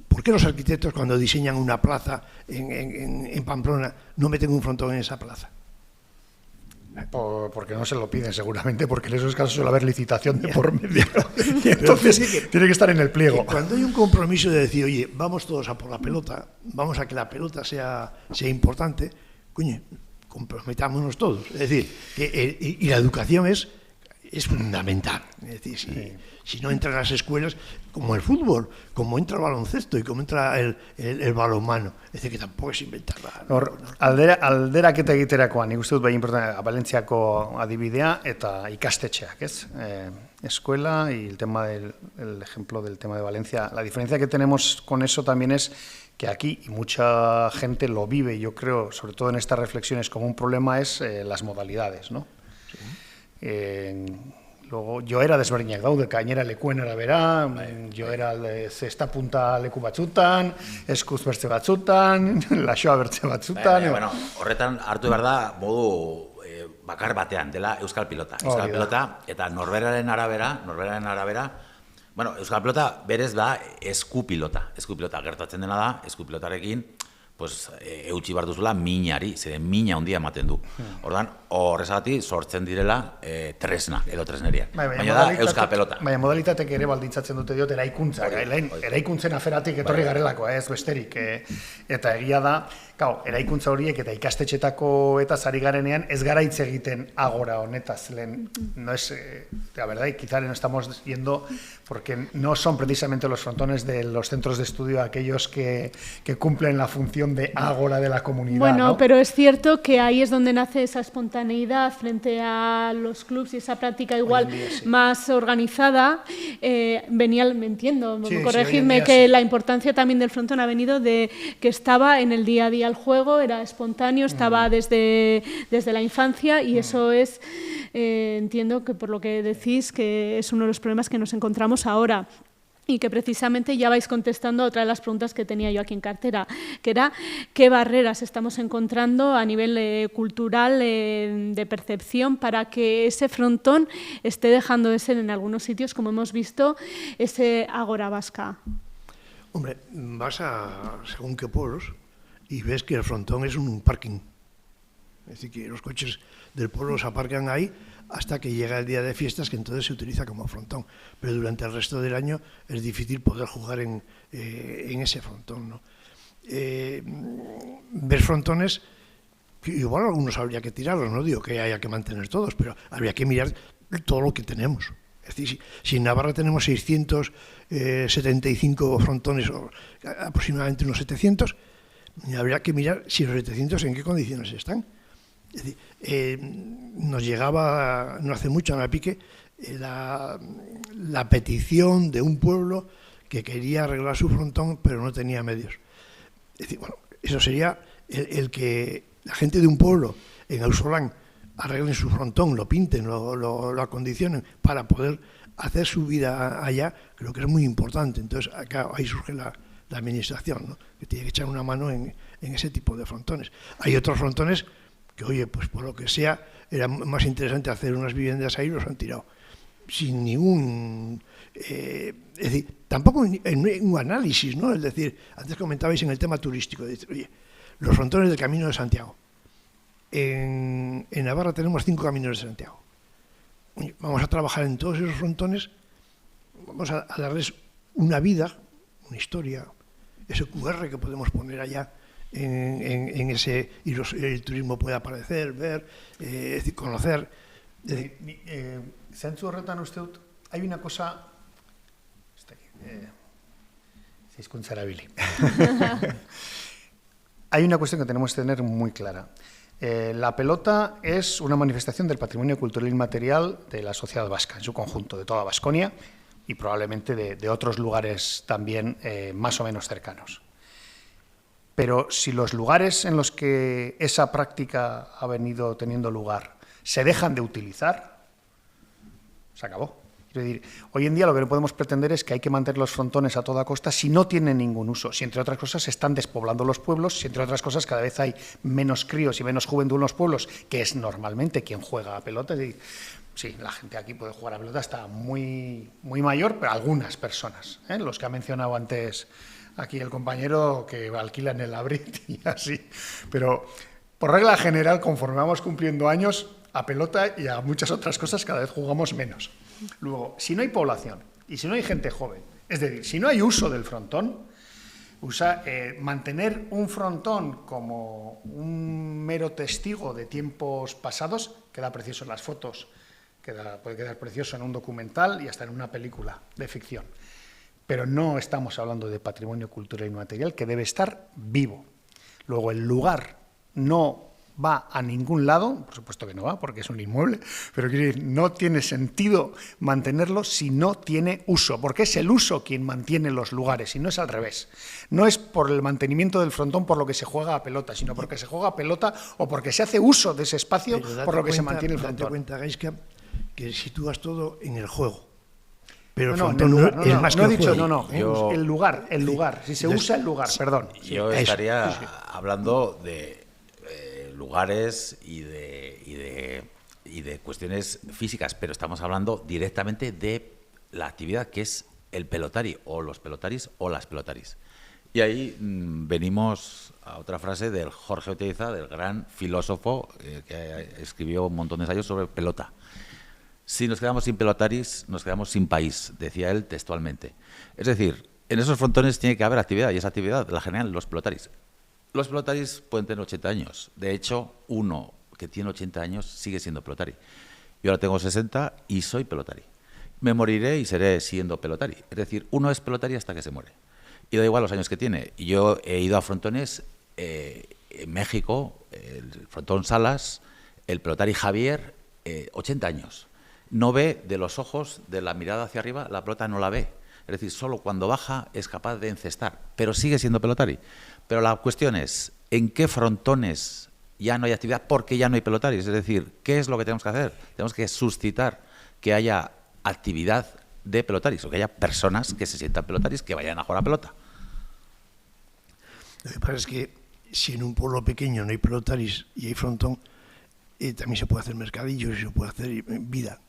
D: ¿por qué los arquitectos cuando diseñan una plaza en Pamplona no meten un frontón en esa plaza?
C: Porque no se lo piden seguramente, porque en esos casos suele haber licitación de por medio. Y entonces tiene que estar en el pliego.
D: Cuando hay un compromiso de decir, oye, vamos todos a por la pelota, vamos a que la pelota sea importante, coño, comprometámonos todos. Es decir, y la educación es fundamental. Es decir, si no entra en las escuelas, como el fútbol, como entra el baloncesto y como entra el balonmano. Es decir, que tampoco es inventar nada.
C: Alderaketa egiterakoan, nik uste dut bai importante, Valentziako adibidea eta ikastetxeak, ez? Escuela y el tema el ejemplo del tema de Valencia. La diferencia que tenemos con eso también es que aquí, y mucha gente lo vive, yo creo, sobre todo en estas reflexiones, como un problema es las modalidades, ¿no? Sí. Luego, yo era desberdinak daude, gainera lekuen arabera, yo era zesta punta leku batzutan, eskuz bertze batzutan, laxoa bertze batzutan.
B: Bueno, horretan hartu behar da, modu bakar batean, dela Euskal Pilota. Euskal Pilota, eta norberaren arabera, bueno, Euskal Pilota berez da eskupilota. Eskupilota gertatzen dena da, eskupilotarekin, pues, eutxi behar duzula minari, ziren mina handia ematen du. Ordan, horrezagatik sortzen direla tresna, edo tresneria. Baina da Euskal Pelota.
C: Baina modalitatek ere baldintzatzen dute diot eraikuntza. Eraikuntzen aferatik etorri garelako, ez besterik. Eta egia da, eraikuntza horiek eta ikastetxetako eta zari garenean ez gara hitz egiten agora honetaz. No es, la verdad, y quizá no estamos yendo porque no son precisamente los frontones de los centros de estudio aquellos que cumplen la función sensación de ágora de la comunidad.
A: Bueno,
C: ¿no?
A: pero es cierto que ahí es donde nace esa espontaneidad frente a los clubs y esa práctica igual
C: día, sí.
A: más organizada. Me entiendo,
C: Sí, sí,
A: corregidme,
C: hoy en día
A: que
C: sí.
A: la importancia también del frontón ha venido de que estaba en el día a día el juego, era espontáneo, estaba desde la infancia y eso es, entiendo que por lo que decís, que es uno de los problemas que nos encontramos ahora. Y que precisamente ya vais contestando a otra de las preguntas que tenía yo aquí en cartera, que era qué barreras estamos encontrando a nivel cultural, de percepción, para que ese frontón esté dejando de ser en algunos sitios, como hemos visto, ese ágora vasca.
D: Hombre, vas a según qué pueblos y ves que el frontón es un parking. Es decir, que los coches del pueblo se aparcan ahí hasta que llega el día de fiestas, que entonces se utiliza como frontón. Pero durante el resto del año es difícil poder jugar en ese frontón, ¿no? Ves frontones que igual algunos habría que tirarlos, no digo que haya que mantener todos, pero habría que mirar todo lo que tenemos. Es decir, si en Navarra tenemos 675 frontones, o aproximadamente unos 700, habría que mirar si los 700 en qué condiciones están. Es decir, nos llegaba no hace mucho a Napique la petición de un pueblo que quería arreglar su frontón pero no tenía medios. Es decir, bueno, eso sería el que la gente de un pueblo en Ausolán arreglen su frontón, lo pinten, lo acondicionen para poder hacer su vida allá, creo que es muy importante. Entonces acá ahí surge la administración, ¿no? Que tiene que echar una mano en ese tipo de frontones. Hay otros frontones que, oye, pues por lo que sea, era más interesante hacer unas viviendas ahí, los han tirado. Sin ningún... es decir, tampoco en un análisis, ¿no? Es decir, antes comentabais en el tema turístico, de, oye, los frontones del Camino de Santiago. En Navarra tenemos 5 caminos de Santiago. Oye, vamos a trabajar en todos esos frontones, vamos a darles una vida, una historia, ese QR que podemos poner allá, en ese, y el turismo puede aparecer, ver, conocer.
C: Zentzu horretan uste dut, hay una cosa... hizkuntza erabili. Hay una cuestión que tenemos que tener muy clara. La pelota es una manifestación del patrimonio cultural inmaterial de la sociedad vasca, en su conjunto, de toda Baskonia y probablemente de otros lugares también más o menos cercanos. Pero si los lugares en los que esa práctica ha venido teniendo lugar se dejan de utilizar, se acabó. Es decir, hoy en día lo que no podemos pretender es que hay que mantener los frontones a toda costa si no tienen ningún uso, si entre otras cosas se están despoblando los pueblos, si entre otras cosas cada vez hay menos críos y menos juventud en los pueblos, que es normalmente quien juega a pelota. Es decir, sí, la gente aquí puede jugar a pelota hasta muy, muy mayor, pero algunas personas, los que ha mencionado antes aquí el compañero que alquilan el Abrit y así. Pero por regla general, conforme vamos cumpliendo años, a pelota y a muchas otras cosas cada vez jugamos menos. Luego, si no hay población y si no hay gente joven, es decir, si no hay uso del frontón, mantener un frontón como un mero testigo de tiempos pasados queda precioso en las fotos, puede quedar precioso en un documental y hasta en una película de ficción. Pero no estamos hablando de patrimonio cultural inmaterial que debe estar vivo. Luego, el lugar no va a ningún lado, por supuesto que no va, porque es un inmueble, pero quiero decir, no tiene sentido mantenerlo si no tiene uso, porque es el uso quien mantiene los lugares, y no es al revés. No es por el mantenimiento del frontón por lo que se juega a pelota, sino porque se juega a pelota o porque se hace uso de ese espacio por lo que se mantiene el frontón.
D: Date cuenta, Gaizka, que sitúas todo en el juego. Pero
C: no,
D: el frontón es más que el juego.
C: No, el lugar, si se usa el lugar, perdón.
B: Yo estaría hablando de lugares y de cuestiones físicas, pero estamos hablando directamente de la actividad que es el pelotari, o los pelotaris, o las pelotaris. Y ahí venimos a otra frase del Jorge Oteiza, del gran filósofo que escribió un montón de ensayos sobre pelota. Si nos quedamos sin pelotaris, nos quedamos sin país, decía él textualmente. Es decir, en esos frontones tiene que haber actividad, y esa actividad la generan los pelotaris. Los pelotaris pueden tener 80 años. De hecho, uno que tiene 80 años sigue siendo pelotari. Yo ahora tengo 60 y soy pelotari. Me moriré y seré siendo pelotari. Es decir, uno es pelotari hasta que se muere. Y da igual los años que tiene. Yo he ido a frontones en México, el frontón Salas, el pelotari Javier, 80 años. No ve de los ojos, de la mirada hacia arriba, la pelota no la ve. Es decir, solo cuando baja es capaz de encestar, pero sigue siendo pelotari. Pero la cuestión es, ¿en qué frontones ya no hay actividad porque ya no hay pelotaris? Es decir, ¿qué es lo que tenemos que hacer? Tenemos que suscitar que haya actividad de pelotaris, o que haya personas que se sientan pelotaris, que vayan a jugar a pelota.
D: Lo que pasa es que si en un pueblo pequeño no hay pelotaris y hay frontón, también se puede hacer mercadillos y se puede hacer vida.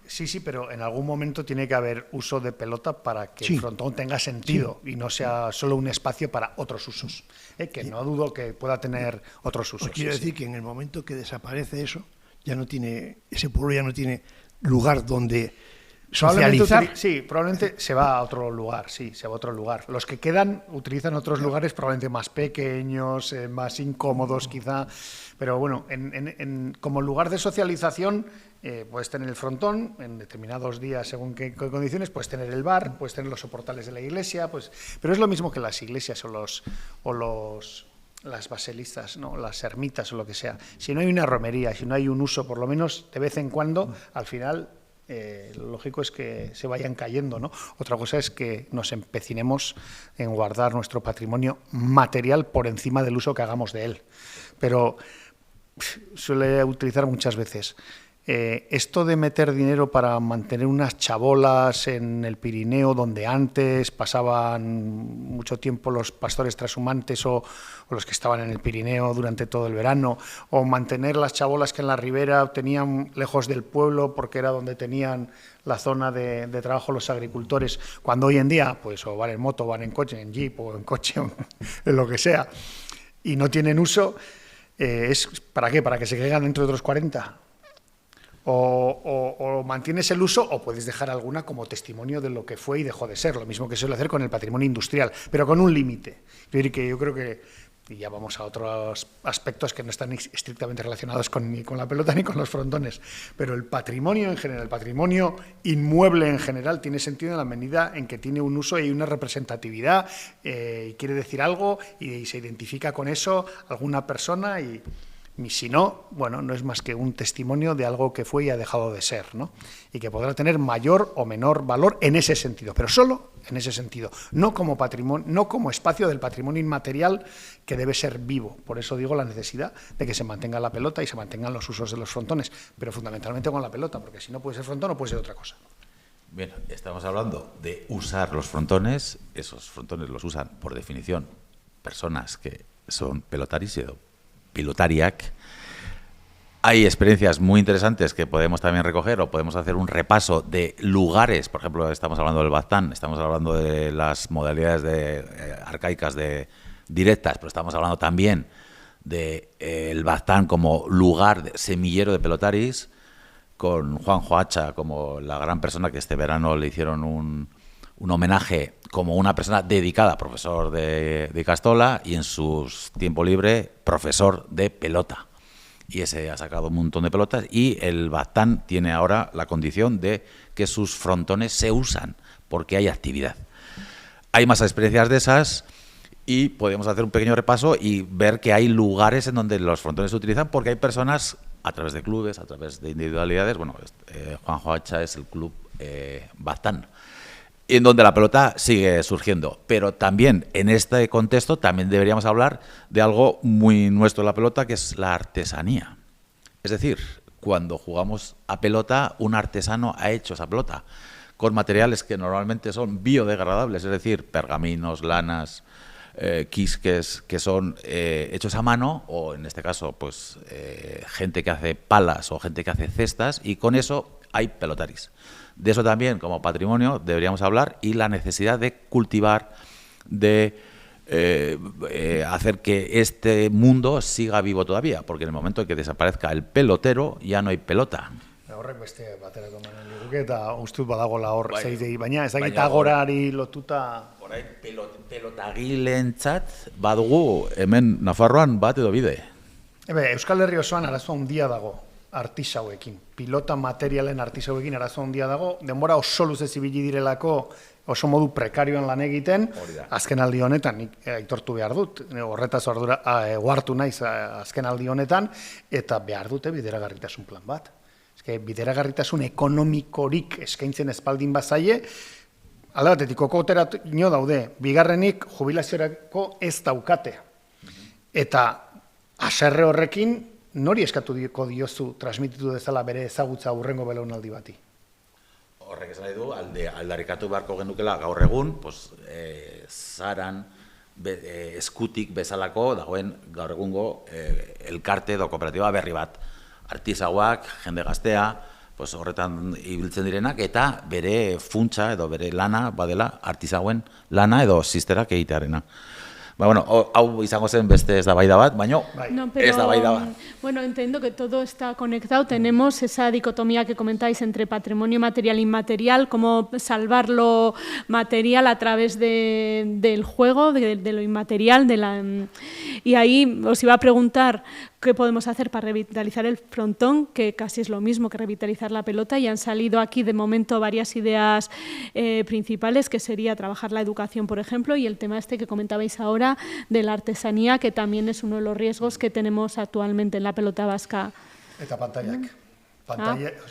C: Sí, pero en algún momento tiene que haber uso de pelota para que el frontón tenga sentido y no sea solo un espacio para otros usos, que no dudo que pueda tener otros usos.
D: Os quiero decir que en el momento que desaparece eso, ya no tiene, ese pueblo ya no tiene lugar donde socializar.
C: Probablemente se va a otro lugar, se va a otro lugar. Los que quedan utilizan otros lugares probablemente más pequeños, más incómodos quizá, pero bueno, como lugar de socialización puedes tener el frontón en determinados días según qué condiciones, puedes tener el bar, puedes tener los soportales de la iglesia, pero es lo mismo que las iglesias las basilistas, ¿no? Las ermitas o lo que sea. Si no hay una romería, si no hay un uso, por lo menos de vez en cuando, al final lo lógico es que se vayan cayendo, ¿no? Otra cosa es que nos empecinemos en guardar nuestro patrimonio material por encima del uso que hagamos de él. Pero suele utilizar muchas veces esto de meter dinero para mantener unas chabolas en el Pirineo donde antes pasaban mucho tiempo los pastores trashumantes o los que estaban en el Pirineo durante todo el verano, o mantener las chabolas que en la ribera tenían lejos del pueblo porque era donde tenían la zona de trabajo los agricultores, cuando hoy en día pues o van en moto, van en coche, en jeep o en coche o en lo que sea y no tienen uso, ¿para qué? ¿Para que se caigan dentro de otros 40? O mantienes el uso o puedes dejar alguna como testimonio de lo que fue y dejó de ser, lo mismo que suele hacer con el patrimonio industrial, pero con un límite. Yo creo que, y ya vamos a otros aspectos que no están estrictamente relacionados ni con la pelota ni con los frontones, pero el patrimonio en general, el patrimonio inmueble en general tiene sentido en la medida en que tiene un uso y una representatividad, y quiere decir algo y se identifica con eso alguna persona y si no, bueno, no es más que un testimonio de algo que fue y ha dejado de ser, ¿no? Y que podrá tener mayor o menor valor en ese sentido, pero solo en ese sentido, no como patrimonio, no como espacio del patrimonio inmaterial que debe ser vivo. Por eso digo la necesidad de que se mantenga la pelota y se mantengan los usos de los frontones, pero fundamentalmente con la pelota, porque si no puede ser frontón o puede ser otra cosa.
B: Bien, estamos hablando de usar los frontones. Esos frontones los usan, por definición, personas que son pelotaris, pilotariak. Hay experiencias muy interesantes que podemos también recoger o podemos hacer un repaso de lugares. Por ejemplo, estamos hablando del Baztán, estamos hablando de las modalidades arcaicas de directas, pero estamos hablando también del Baztán como lugar semillero de pelotaris, con Juanjo Hacha como la gran persona que este verano le hicieron un homenaje como una persona dedicada, profesor de Castola y en su tiempo libre profesor de pelota. Y ese ha sacado un montón de pelotas y el Baztán tiene ahora la condición de que sus frontones se usan porque hay actividad. Hay más experiencias de esas y podemos hacer un pequeño repaso y ver que hay lugares en donde los frontones se utilizan porque hay personas a través de clubes, a través de individualidades. Bueno, Juanjo Hacha es el club Baztán, en donde la pelota sigue surgiendo. Pero también, en este contexto, también deberíamos hablar de algo muy nuestro de la pelota, que es la artesanía. Es decir, cuando jugamos a pelota, un artesano ha hecho esa pelota con materiales que normalmente son biodegradables, es decir, pergaminos, lanas, quisques que son hechos a mano, o en este caso, pues gente que hace palas o gente que hace cestas, y con eso hay pelotaris. De eso también, como patrimonio, deberíamos hablar, y la necesidad de cultivar, de hacer que este mundo siga vivo todavía, porque en el momento en que desaparezca el pelotero, ya no hay pelota.
C: Horrek beste baterako manen liguke, eta ustut badagoela hor zeitei, baina ez dakit agorari lotuta...
B: Orain pelotagilentzat badugu hemen Nafarroan bat edo bide.
C: Euskal Herri osoan arazoa handia dago. artisauekin. Pilota materialen artisauekin arazo handia dago, denbora oso luze zibili direlako oso modu prekarioan lan egiten, azken aldi honetan, nik aitortu behar dut, horretaz ohartu naiz azken aldi honetan, eta behar dute bideragarritasun plan bat. Bideragarritasun ekonomikorik eskaintzen espaldin bazaie, alde batetik, kokoteraino daude, bigarrenik jubilaziorako ez daukate. Eta haserre horrekin, nori eskatuko diozu transmititu dezala bere ezagutza hurrengo belaunaldi bati?
B: Horrek esan nahi du, aldarrikatu beharko genukela gaur egun, zaran eskutik bezalako dagoen gaur egungo elkarte edo kooperatiba berri bat. Artisauak, jende gaztea, horretan ibiltzen direnak, eta bere funtsa edo bere lana badela artisauen lana edo sisterak egitearena. Hau izango zen beste eztabaida bat, baina eztabaida bat.
A: Bueno, entiendo que todo está conectado. Tenemos esa dicotomía que comentáis entre patrimonio material e inmaterial, cómo salvar lo material a través del juego, de lo inmaterial. Y ahí os iba a preguntar qué podemos hacer para revitalizar el frontón, que casi es lo mismo que revitalizar la pelota, y han salido aquí de momento varias ideas principales, que sería trabajar la educación, por ejemplo, y el tema este que comentabais ahora de la artesanía, que también es uno de los riesgos que tenemos actualmente en la pelota vasca.
C: Eta pantaiak.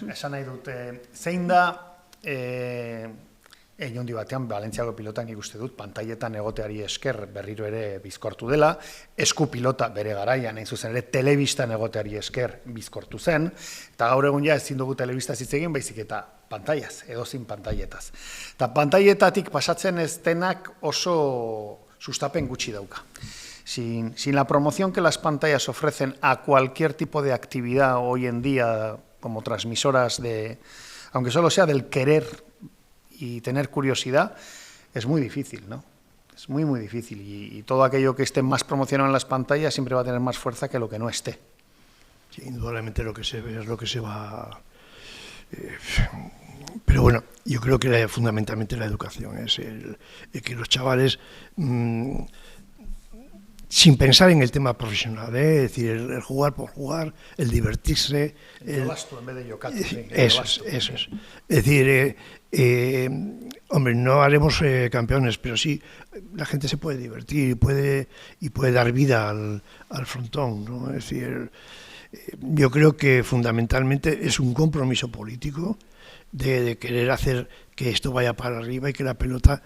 C: Esan nahi dute, zein da, egin batean, Valentziako pilotan ikuste dut, pantailetan egoteari esker berriro ere bizkortu dela, esku pilota bere garaian, hain zuzen ere, telebistan egoteari esker bizkortu zen, eta gaur egun ja ezin dugu telebistaz hitz egin, baizik eta pantaiaz, edozin pantailetaz. Eta pantailetatik pasatzen ez denak oso sustapen gutxi dauka. Sin la promoción que las pantallas ofrecen a cualquier tipo de actividad hoy en día, como transmisoras aunque solo sea del querer y tener curiosidad, es muy difícil, ¿no? Es muy, muy difícil. Y todo aquello que esté más promocionado en las pantallas siempre va a tener más fuerza que lo que no esté.
D: Sí, indudablemente lo que se ve es lo que se va... Pero bueno, yo creo que fundamentalmente la educación es que los chavales... sin pensar en el tema profesional, es decir, el jugar por jugar, el divertirse...
C: El basto en vez de yocato.
D: Eso es. Es decir, hombre, no haremos campeones, pero sí, la gente se puede divertir y puede dar vida al frontón, ¿no? Es decir, yo creo que fundamentalmente es un compromiso político de querer hacer que esto vaya para arriba y que la pelota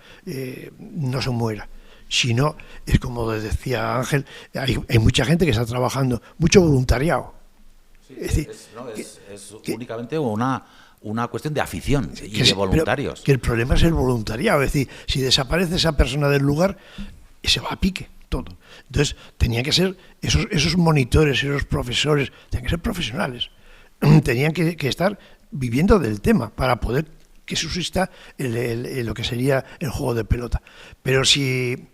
D: no se muera. Si no, es como decía Ángel, hay mucha gente que está trabajando, mucho voluntariado.
B: Sí, es únicamente una cuestión de afición y de voluntarios.
D: Que el problema es el voluntariado, es decir, si desaparece esa persona del lugar, se va a pique todo. Entonces, tenían que ser esos monitores, esos profesores, tenían que ser profesionales, tenían que estar viviendo del tema para poder que subsista lo que sería el juego de pelota. Pero si...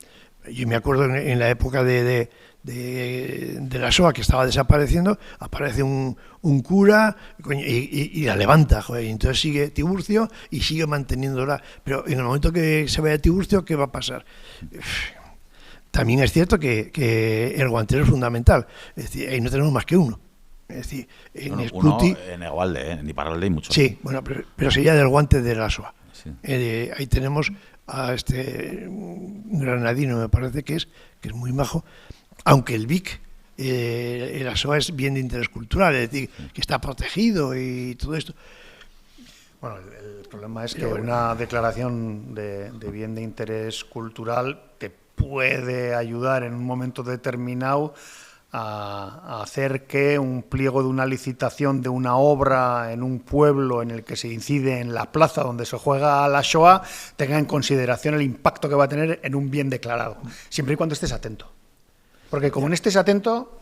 D: Yo me acuerdo en la época de la SOA, que estaba desapareciendo, aparece un cura y la levanta, joder, y entonces sigue Tiburcio y sigue manteniéndola. Pero en el momento que se vaya Tiburcio, ¿qué va a pasar? También es cierto que el guantero es fundamental. Es decir, ahí no tenemos más que uno. Es decir, en
B: Escuti, en Egualde, en Iparralde hay muchos.
D: Sí, bueno, pero sería del guante de la SOA.
B: Sí.
D: Ahí tenemos a este granadino, me parece que es muy majo, aunque el Vic, el ASOA es bien de interés cultural, es decir, que está protegido y todo esto.
C: Bueno, el problema es que una declaración de bien de interés cultural te puede ayudar en un momento determinado a hacer que un pliego de una licitación de una obra en un pueblo en el que se incide en la plaza donde se juega la Shoah tenga en consideración el impacto que va a tener en un bien declarado, siempre y cuando estés atento. Porque como no estés atento,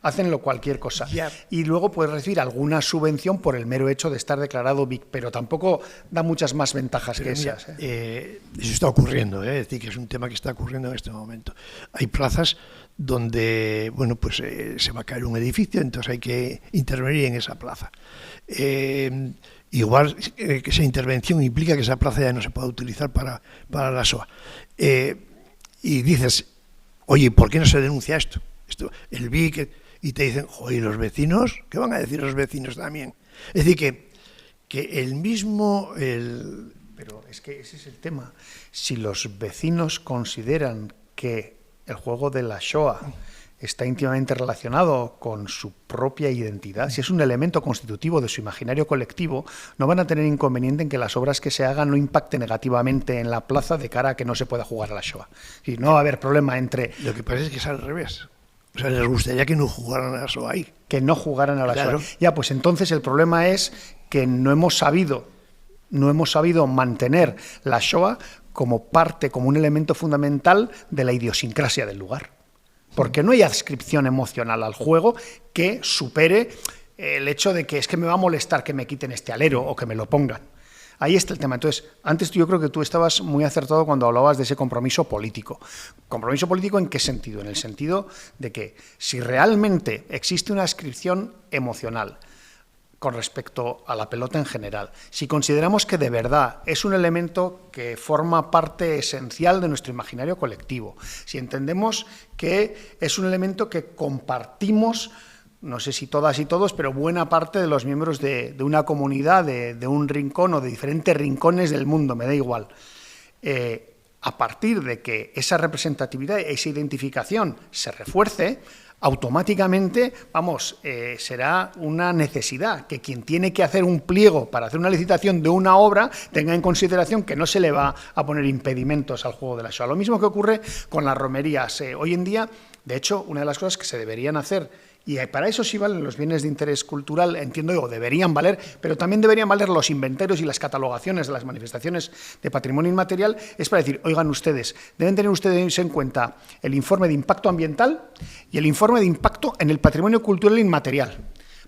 C: hacen cualquier cosa. Y luego puedes recibir alguna subvención por el mero hecho de estar declarado BIC, pero tampoco da muchas más ventajas que esas.
D: Eso está ocurriendo, es decir, que es un tema que está ocurriendo en este momento. Hay plazas donde, bueno, pues se va a caer un edificio, entonces hay que intervenir en esa plaza. Igual que esa intervención implica que esa plaza ya no se pueda utilizar para la SOA. Y dices, oye, ¿por qué no se denuncia esto? El BIC... y te dicen, joder, ¿y los vecinos? ¿Qué van a decir los vecinos también? Es decir, que el mismo...
C: Pero es que ese es el tema. Si los vecinos consideran que el juego de la Shoah está íntimamente relacionado con su propia identidad, si es un elemento constitutivo de su imaginario colectivo, no van a tener inconveniente en que las obras que se hagan no impacten negativamente en la plaza de cara a que no se pueda jugar a la Shoah. Y no va a haber problema entre...
D: Lo que pasa es que es al revés. O sea, les gustaría que no jugaran a la Shoah ahí.
C: Que no jugaran a la
D: Claro.
C: Shoah. Ya, pues entonces el problema es que no hemos sabido mantener la Shoah como parte, como un elemento fundamental de la idiosincrasia del lugar. Porque no hay adscripción emocional al juego que supere el hecho de que es que me va a molestar que me quiten este alero o que me lo pongan. Ahí está el tema. Entonces, antes yo creo que tú estabas muy acertado cuando hablabas de ese compromiso político. ¿Compromiso político en qué sentido? En el sentido de que si realmente existe una adscripción emocional con respecto a la pelota en general, si consideramos que de verdad es un elemento que forma parte esencial de nuestro imaginario colectivo, si entendemos que es un elemento que compartimos, no sé si todas y todos, pero buena parte de los miembros de una comunidad, de un rincón o de diferentes rincones del mundo, me da igual. A partir de que esa representatividad, esa identificación se refuerce, automáticamente, será una necesidad que quien tiene que hacer un pliego para hacer una licitación de una obra tenga en consideración que no se le va a poner impedimentos al juego de la Shoah. Lo mismo que ocurre con las romerías. Hoy en día, de hecho, una de las cosas que se deberían hacer, y para eso sí valen los bienes de interés cultural, entiendo yo, deberían valer, pero también deberían valer los inventarios y las catalogaciones de las manifestaciones de patrimonio inmaterial, es para decir, oigan ustedes, deben tener ustedes en cuenta el informe de impacto ambiental y el informe de impacto en el patrimonio cultural inmaterial.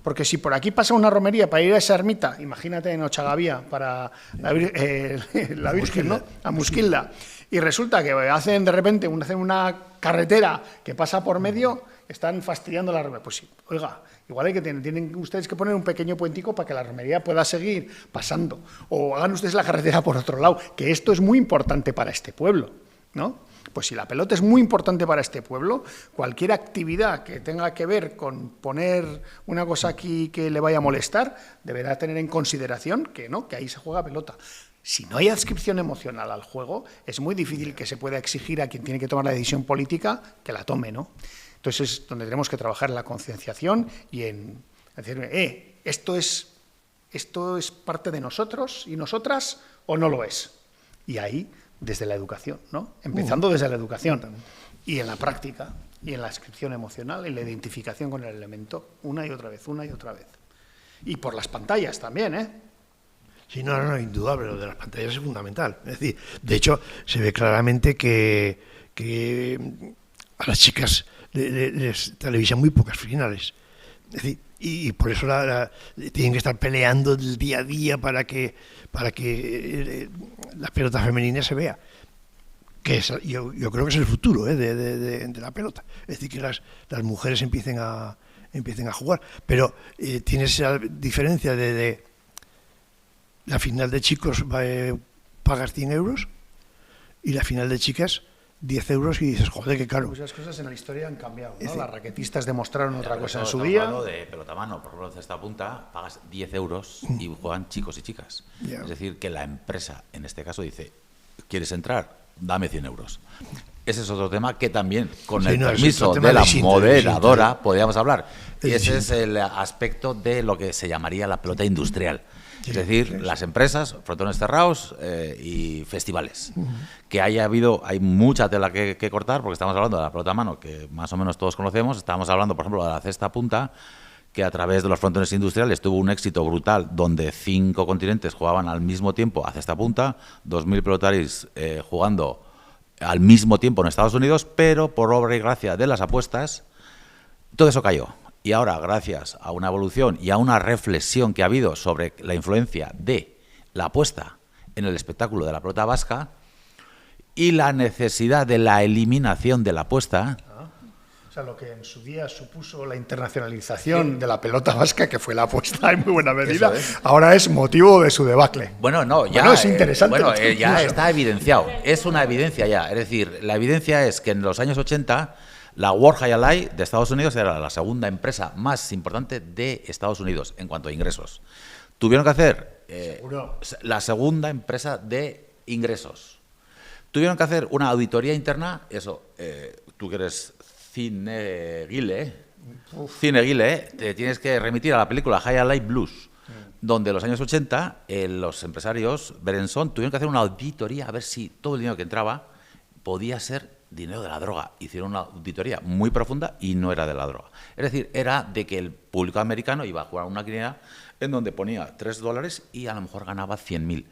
C: Porque si por aquí pasa una romería para ir a esa ermita, imagínate en Ochagavía, para la Virgen, ¿no? A Musquilda, y resulta que hacen de repente una carretera que pasa por medio, están fastidiando la romería. Pues sí, oiga, igual tienen ustedes que poner un pequeño puentico para que la romería pueda seguir pasando. O hagan ustedes la carretera por otro lado, que esto es muy importante para este pueblo, ¿no? Pues si la pelota es muy importante para este pueblo, cualquier actividad que tenga que ver con poner una cosa aquí que le vaya a molestar, deberá tener en consideración que no, que ahí se juega pelota. Si no hay adscripción emocional al juego, es muy difícil que se pueda exigir a quien tiene que tomar la decisión política que la tome, ¿no? Entonces es donde tenemos que trabajar en la concienciación y en decir, ¿esto es parte de nosotros y nosotras o no lo es? Y ahí, desde la educación, ¿no? Empezando desde la educación y en la práctica y en la adscripción emocional y la identificación con el elemento una y otra vez. Y por las pantallas también, ¿eh?
D: Sí, no, indudable, lo de las pantallas es fundamental. Es decir, de hecho, se ve claramente que a las chicas les televisan muy pocas finales. Es decir, y por eso tienen que estar peleando el día a día para que la pelota femenina se vea. Que yo creo que es el futuro de la pelota. Es decir, que las mujeres empiecen a jugar. Pero tiene esa diferencia de la final de chicos pagas 100 euros y la final de chicas 10 euros y dices, joder, qué caro.
C: Muchas cosas en la historia han cambiado, ¿no? Las raquetistas demostraron otra cosa en su
B: estamos
C: día.
B: hablando de pelota mano, por ejemplo, en cesta punta, pagas 10 euros y juegan chicos y chicas.
D: Yeah.
B: Es decir, que la empresa, en este caso, dice, ¿quieres entrar? Dame 100 euros. Ese es otro tema que también, con el permiso de la moderadora, podríamos hablar. Y ese es el aspecto de lo que se llamaría la pelota industrial. Es decir, las empresas, frontones cerrados y festivales. Que hay mucha tela que cortar, porque estamos hablando de la pelota a mano, que más o menos todos conocemos. Estamos hablando, por ejemplo, de la cesta punta, que a través de los frontones industriales tuvo un éxito brutal, donde 5 continentes jugaban al mismo tiempo a cesta punta, 2.000 pelotaris jugando al mismo tiempo en Estados Unidos, pero por obra y gracia de las apuestas, todo eso cayó. Y ahora, gracias a una evolución y a una reflexión que ha habido sobre la influencia de la apuesta en el espectáculo de la pelota vasca y la necesidad de la eliminación de la apuesta.
C: O sea, lo que en su día supuso la internacionalización de la pelota vasca, que fue la apuesta en muy buena medida, ahora es motivo de su debacle.
B: Bueno, es
C: interesante.
B: Ya está evidenciado. Es una evidencia ya. Es decir, la evidencia es que en los años 80 La World High Allied de Estados Unidos era la segunda empresa más importante de Estados Unidos en cuanto a ingresos. Tuvieron que hacer la segunda empresa de ingresos. Tuvieron que hacer una auditoría interna, eso, tú que eres cineguile, te tienes que remitir a la película High Allied Blues, donde en los años 80 los empresarios Berenson tuvieron que hacer una auditoría a ver si todo el dinero que entraba podía ser dinero de la droga. Hicieron una auditoría muy profunda y no era de la droga. Es decir, era de que el público americano iba a jugar una quiniela en donde ponía $3 y a lo mejor ganaba 100.000.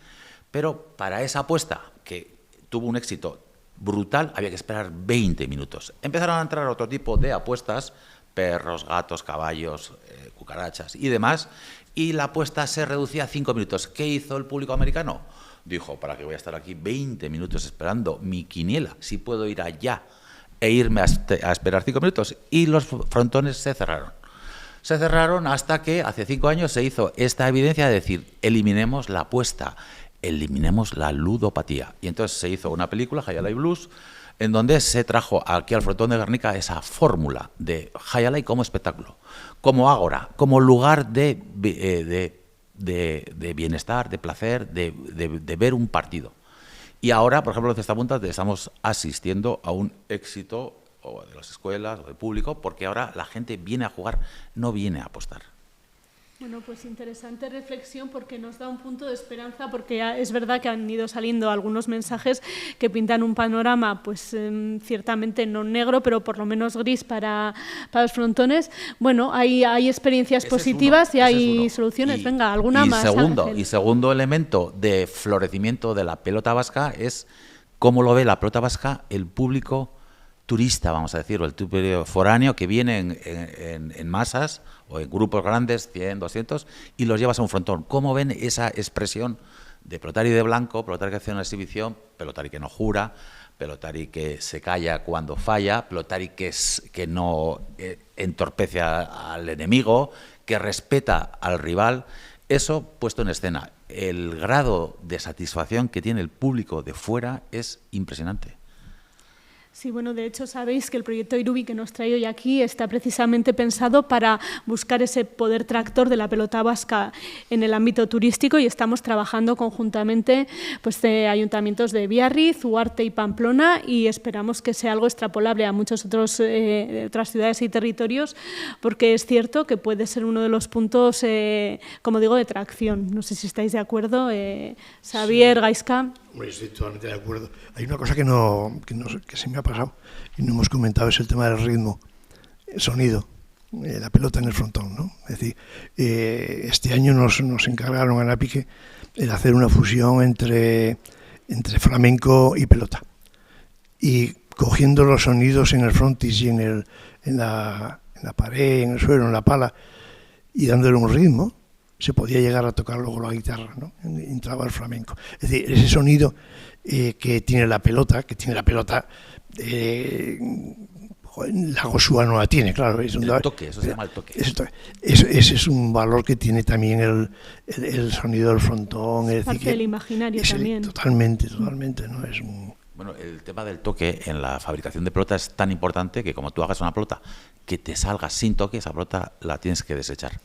B: Pero para esa apuesta, que tuvo un éxito brutal, había que esperar 20 minutos. Empezaron a entrar otro tipo de apuestas, perros, gatos, caballos, cucarachas y demás, y la apuesta se reducía a 5 minutos. ¿Qué hizo el público americano? Dijo, ¿para qué voy a estar aquí 20 minutos esperando mi quiniela? Si puedo ir allá e irme a esperar 5 minutos. Y los frontones se cerraron. Se cerraron hasta que hace 5 años se hizo esta evidencia de decir, eliminemos la apuesta, eliminemos la ludopatía. Y entonces se hizo una película, High Allied Blues, en donde se trajo aquí al frontón de Guernica esa fórmula de High Allied como espectáculo, como ágora, como lugar de bienestar, de placer, de ver un partido. Y ahora, por ejemplo, en esta punta estamos asistiendo a un éxito o de las escuelas o del público, porque ahora la gente viene a jugar, no viene a apostar.
A: Bueno, pues interesante reflexión porque nos da un punto de esperanza, porque ya es verdad que han ido saliendo algunos mensajes que pintan un panorama, pues ciertamente no negro, pero por lo menos gris para los frontones. Bueno, hay experiencias positivas y hay soluciones. Venga, alguna más.
B: Segundo elemento de florecimiento de la pelota vasca es cómo lo ve la pelota vasca el público turista, vamos a decirlo, el público foráneo que viene en masas o en grupos grandes, 100, 200, y los llevas a un frontón. ¿Cómo ven esa expresión de pelotari de blanco, pelotari que hace una exhibición, pelotari que no jura, pelotari que se calla cuando falla, pelotari que no entorpece al enemigo, que respeta al rival? Eso puesto en escena. El grado de satisfacción que tiene el público de fuera es impresionante.
A: Sí, bueno, de hecho sabéis que el proyecto Irubi que nos trae hoy aquí está precisamente pensado para buscar ese poder tractor de la pelota vasca en el ámbito turístico y estamos trabajando conjuntamente pues, de ayuntamientos de Biarritz, Huarte y Pamplona y esperamos que sea algo extrapolable a muchos otras ciudades y territorios porque es cierto que puede ser uno de los puntos, como digo, de tracción. No sé si estáis de acuerdo, Xavier, sí. Gaizka.
D: Hombre, estoy totalmente de acuerdo. Hay una cosa que se me ha pasado y no hemos comentado, es el tema del ritmo, el sonido, la pelota en el frontón, ¿no? Es decir, este año nos encargaron a Napique el hacer una fusión entre flamenco y pelota. Y cogiendo los sonidos en el frontis y en la pared, en el suelo, en la pala, y dándole un ritmo, se podía llegar a tocar luego la guitarra, ¿no? Entraba el flamenco. Es decir, ese sonido que tiene la pelota, la Gosúa no la tiene, claro. Es
B: el toque, eso se llama el toque.
D: Ese es un valor que tiene también el sonido del frontón.
A: Es parte del imaginario también.
D: Totalmente, ¿no?
B: Bueno, el tema del toque en la fabricación de pelota es tan importante que como tú hagas una pelota que te salga sin toque, esa pelota la tienes que desechar.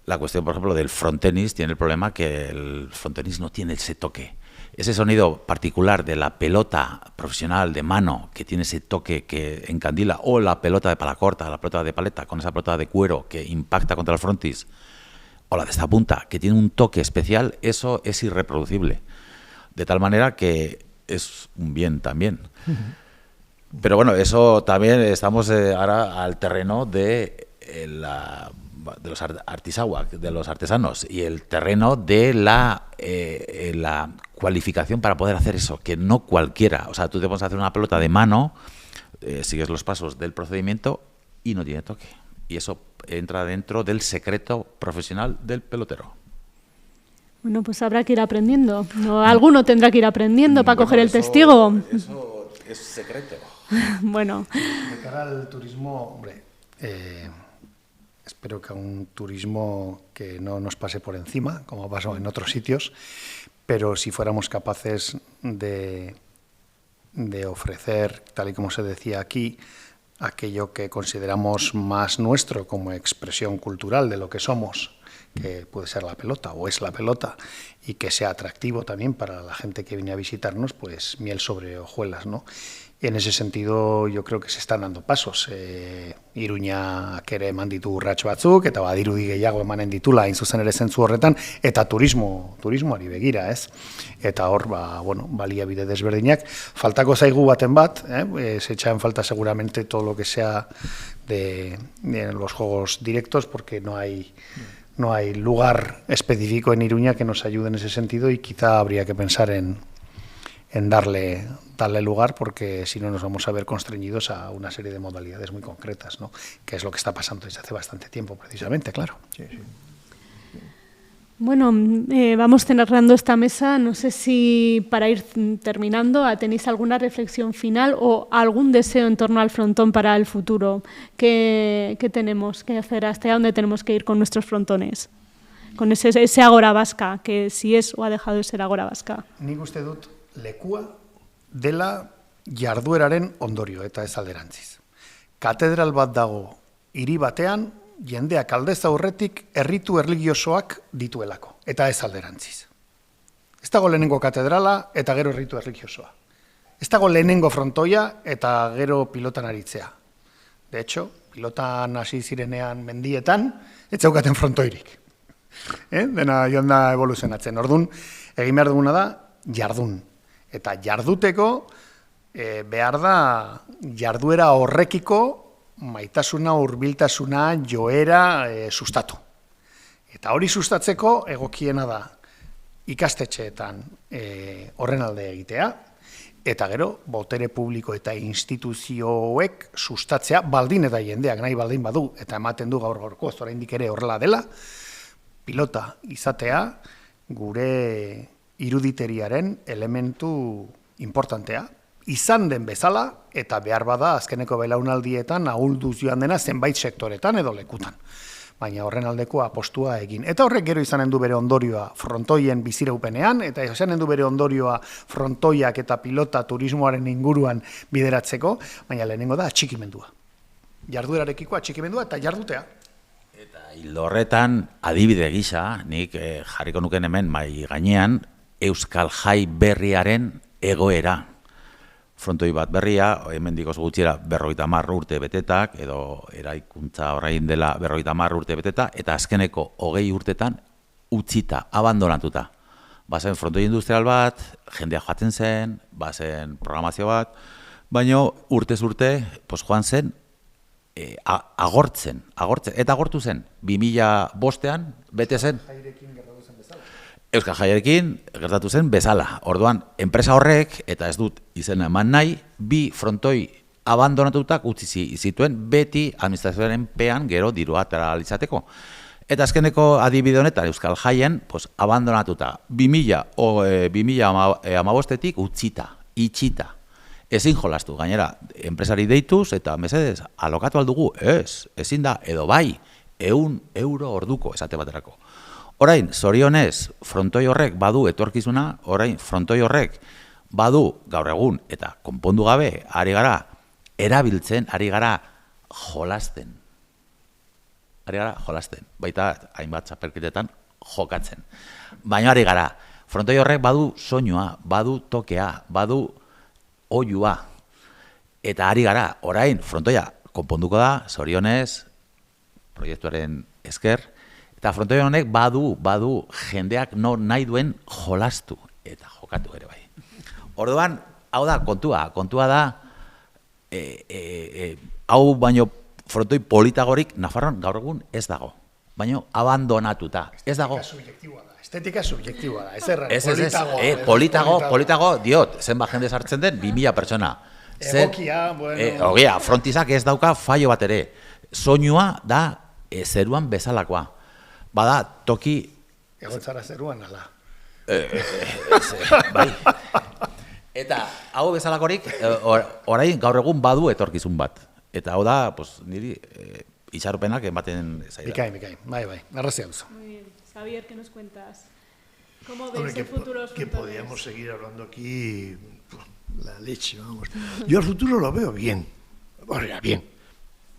B: La cuestión, por ejemplo, del frontenis tiene el problema que el frontenis no tiene ese toque. Ese sonido particular de la pelota profesional de mano que tiene ese toque que encandila, o la pelota de pala corta, la pelota de paleta, con esa pelota de cuero que impacta contra el frontis, o la de esta punta, que tiene un toque especial, eso es irreproducible. De tal manera que es un bien también. Uh-huh. Pero bueno, eso también estamos ahora al terreno de los artisauac, de los artesanos, y el terreno de la cualificación para poder hacer eso, que no cualquiera. O sea, tú te pones a hacer una pelota de mano, sigues los pasos del procedimiento y no tiene toque. Y eso entra dentro del secreto profesional del pelotero.
A: Bueno, pues habrá que ir aprendiendo. Alguno tendrá que ir aprendiendo para coger el testigo.
B: Eso es secreto.
A: Bueno.
C: De cara al turismo, hombre, espero que a un turismo que no nos pase por encima, como pasó en otros sitios, pero si fuéramos capaces de ofrecer, tal y como se decía aquí, aquello que consideramos más nuestro como expresión cultural de lo que somos, que puede ser la pelota o es la pelota, y que sea atractivo también para la gente que viene a visitarnos, pues miel sobre hojuelas, ¿no? Y en ese sentido yo creo que se están dando pasos. Iruñak ere eman ditu urrats batzuk, eta badirudi gehiago emanen ditula, hain zuzen ere zentzu horretan, eta turismoari begira, ez? Eta hor, baliabide desberdinak. Faltako zaigu baten bat, se echa en falta seguramente todo lo que sea de los juegos directos, porque no hay lugar específico en Iruña que nos ayude en ese sentido, y quizá habría que pensar en darle lugar, porque si no nos vamos a ver constreñidos a una serie de modalidades muy concretas, ¿no? Que es lo que está pasando desde hace bastante tiempo, precisamente, claro. Sí.
A: Bueno, vamos cerrando esta mesa. No sé si para ir terminando tenéis alguna reflexión final o algún deseo en torno al frontón para el futuro. ¿Qué tenemos que hacer? ¿Hasta dónde tenemos que ir con nuestros frontones? Con ese Agora Vasca, que si es o ha dejado de ser Agora Vasca.
C: Nik uste dut lekua dela jardueraren ondorio eta ez alderantziz. Katedral bat dago hiri batean, jendeak aldez aurretik erritu erligiosoak dituelako, eta ez alderantziz. Ez dago lehenengo katedrala eta gero erritu erligiosoa. Ez dago lehenengo frontoia eta gero pilotan aritzea. De hecho, pilotan hasi zirenean mendietan, ez zeukaten frontoirik. Dena joan da evoluzionatzen. Orduan, egin behar duguna da, jardun. Eta jarduteko behar da jarduera horrekiko maitasuna, hurbiltasuna, joera sustatu. Eta hori sustatzeko egokiena da ikastetxeetan horren alde egitea, eta gero botere publiko eta instituzioek sustatzea, baldin eta jendeak nahi baldin badu, eta ematen du gaur-gaurko, ez oraindik ere horrela dela, pilota izatea gure iruditeriaren elementu importantea, izan den bezala, eta behar bada azkeneko belaunaldietan ahulduz joan dena zenbait sektoretan edo lekutan. Baina horren aldeko apostua egin. Eta horrek gero izanen du bere ondorioa frontoien biziraupenean, eta izanen du bere ondorioa frontoiak eta pilota turismoaren inguruan bideratzeko, baina lehenengo da atxikimendua. Jarduerarekiko atxikimendua eta jardutea.
B: Eta hildo horretan, adibide gisa, nik jarriko nuken hemen mai gainean, Euskal Jai berriaren egoera. Frontoi bat berria, hemendik oso gutxiera 50 urte betetak, edo eraikuntza orain dela 50 urte beteta, eta azkeneko 20 urtetan utzita, abandonatuta. Bazen frontoi industrial bat, jendea joaten zen, bazen programazio bat, baina urtez urte joan zen agortzen, eta agortu zen 2005ean, bete zen. Euskal Jaiarekin gertatu zen bezala. Orduan, enpresa horrek, eta ez dut izena eman nahi, 2 frontoi abandonatutak utzi zituen beti administrazioaren pean gero dirua atera. Eta azkeneko adibide honetan Euskal Jaien abandonatuta 2015etik utzita, itxita. Ezin jolastu, gainera, enpresari deituz eta mesedez alokatu aldugu, ezin da, edo bai, €1 orduko esate baterako. Orain, zorionez, frontoi horrek badu etorkizuna, orain, frontoi horrek badu gaur egun, eta konpondu gabe, ari gara, erabiltzen, ari gara jolasten. Baita, hainbat txapelketetan jokatzen. Baina ari gara, frontoi horrek badu soinua, badu tokea, badu oiua. Eta ari gara, orain, frontoia konponduko da, zorionez, proiektuaren esker, eta frontoi honek badu jendeak nahi duen jolastu eta jokatu ere bai. Orduan, hau da, kontua da, hau baino frontoi politagorik Nafarroan gaur egun ez dago, baino abandonatuta, ez dago.
C: Estetika subjektiboa da, ez erra,
B: politago, diot, zenbat jende sartzen den, 2000 pertsona.
C: Egokia, bueno...
B: Ogia, frontizak ez dauka fallo bat ere, soinua da zeruan bezalakoa. Bada, toki...
C: Egotzara zeruan, ala.
B: Bai. Eta, hau bezalakorik, orain gaur egun badu etorkizun bat. Eta hau da, niri, itxaropenak ematen zaila.
C: Bikain, bai, arrazia duzu.
A: Muy bien. Javier, ¿qué nos cuentas? ¿Cómo ves el futuro de los
D: que
A: frontones?
D: podríamos seguir hablando aquí la leche, vamos. Yo el futuro lo veo bien. o sea, bien,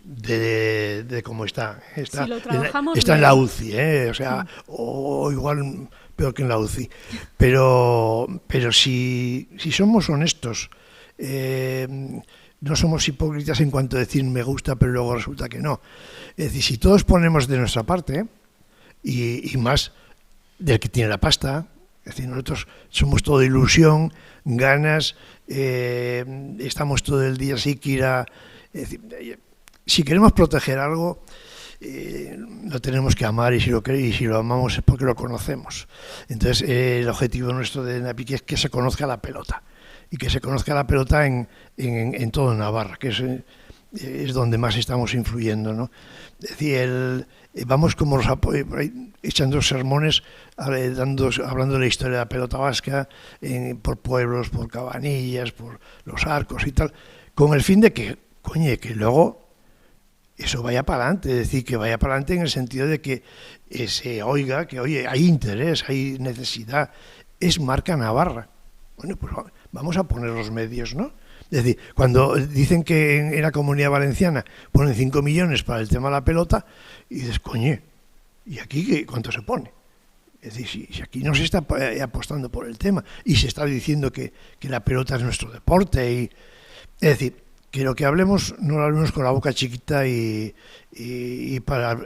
D: de cómo está.
A: Si lo trabajamos
D: está en
A: bien.
D: la UCI, o sea, o igual peor que en la UCI. Pero si somos honestos, no somos hipócritas en cuanto a decir me gusta, pero luego resulta que no. Es decir, si todos ponemos de nuestra parte, y más del que tiene la pasta, es decir, nosotros somos todo ilusión, ganas, estamos todo el día siquiera. Es decir, si queremos proteger algo, lo tenemos que amar, y si lo amamos es porque lo conocemos. Entonces, el objetivo nuestro de Napique es que se conozca la pelota, y que se conozca la pelota en todo Navarra, que es donde más estamos influyendo, ¿no? Es decir, vamos como echando sermones, hablando de la historia de la pelota vasca, por pueblos, por Cabanillas, por los Arcos y tal, con el fin de que luego eso vaya para adelante, es decir, que vaya para adelante en el sentido de que se oiga que, oye, hay interés, hay necesidad, es marca Navarra. Bueno, pues vamos a poner los medios, ¿no? Es decir, cuando dicen que en la Comunidad Valenciana ponen 5 millones para el tema de la pelota, y dices, coño, ¿y aquí cuánto se pone? Es decir, si aquí no se está apostando por el tema, y se está diciendo que la pelota es nuestro deporte, es decir, que lo que hablemos no lo hablemos con la boca chiquita y para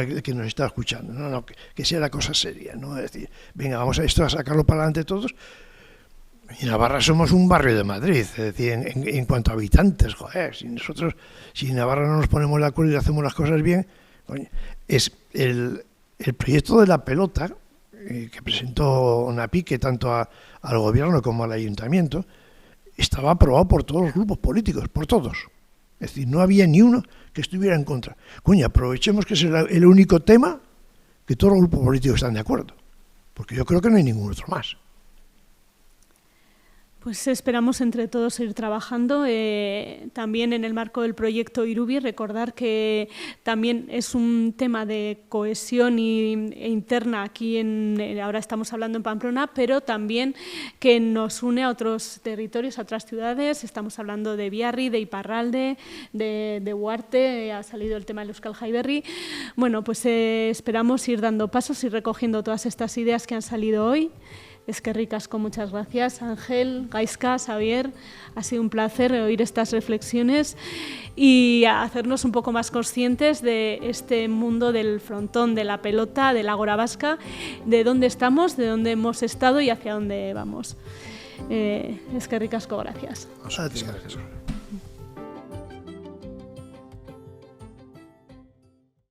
D: el que nos está escuchando, no, que sea la cosa seria, ¿no? Es decir, venga, vamos a sacarlo para adelante todos. Y Navarra somos un barrio de Madrid, es decir, en cuanto a habitantes, joder, si en Navarra no nos ponemos de acuerdo y hacemos las cosas bien, coño, es el proyecto de la pelota que presentó Napique tanto al gobierno como al ayuntamiento, estaba aprobado por todos los grupos políticos, por todos. Es decir, no había ni uno que estuviera en contra. Coño, aprovechemos que es el único tema que todos los grupos políticos están de acuerdo, porque yo creo que no hay ningún otro más.
A: Pues esperamos entre todos ir trabajando. También en el marco del proyecto Irubi, recordar que también es un tema de cohesión e interna aquí, ahora estamos hablando en Pamplona, pero también que nos une a otros territorios, a otras ciudades. Estamos hablando de Biarri, de Iparralde, de Huarte, ha salido el tema del Euskal Jaiberri. Bueno, pues esperamos ir dando pasos y recogiendo todas estas ideas que han salido hoy. Eskerrik asko, muchas gracias. Ángel, Gaizka, Xavier, ha sido un placer oír estas reflexiones y hacernos un poco más conscientes de este mundo del frontón, de la pelota, del Ágora Vasca, de dónde estamos, de dónde hemos estado y hacia dónde vamos. Eskerrik asko, gracias.
D: Gracias.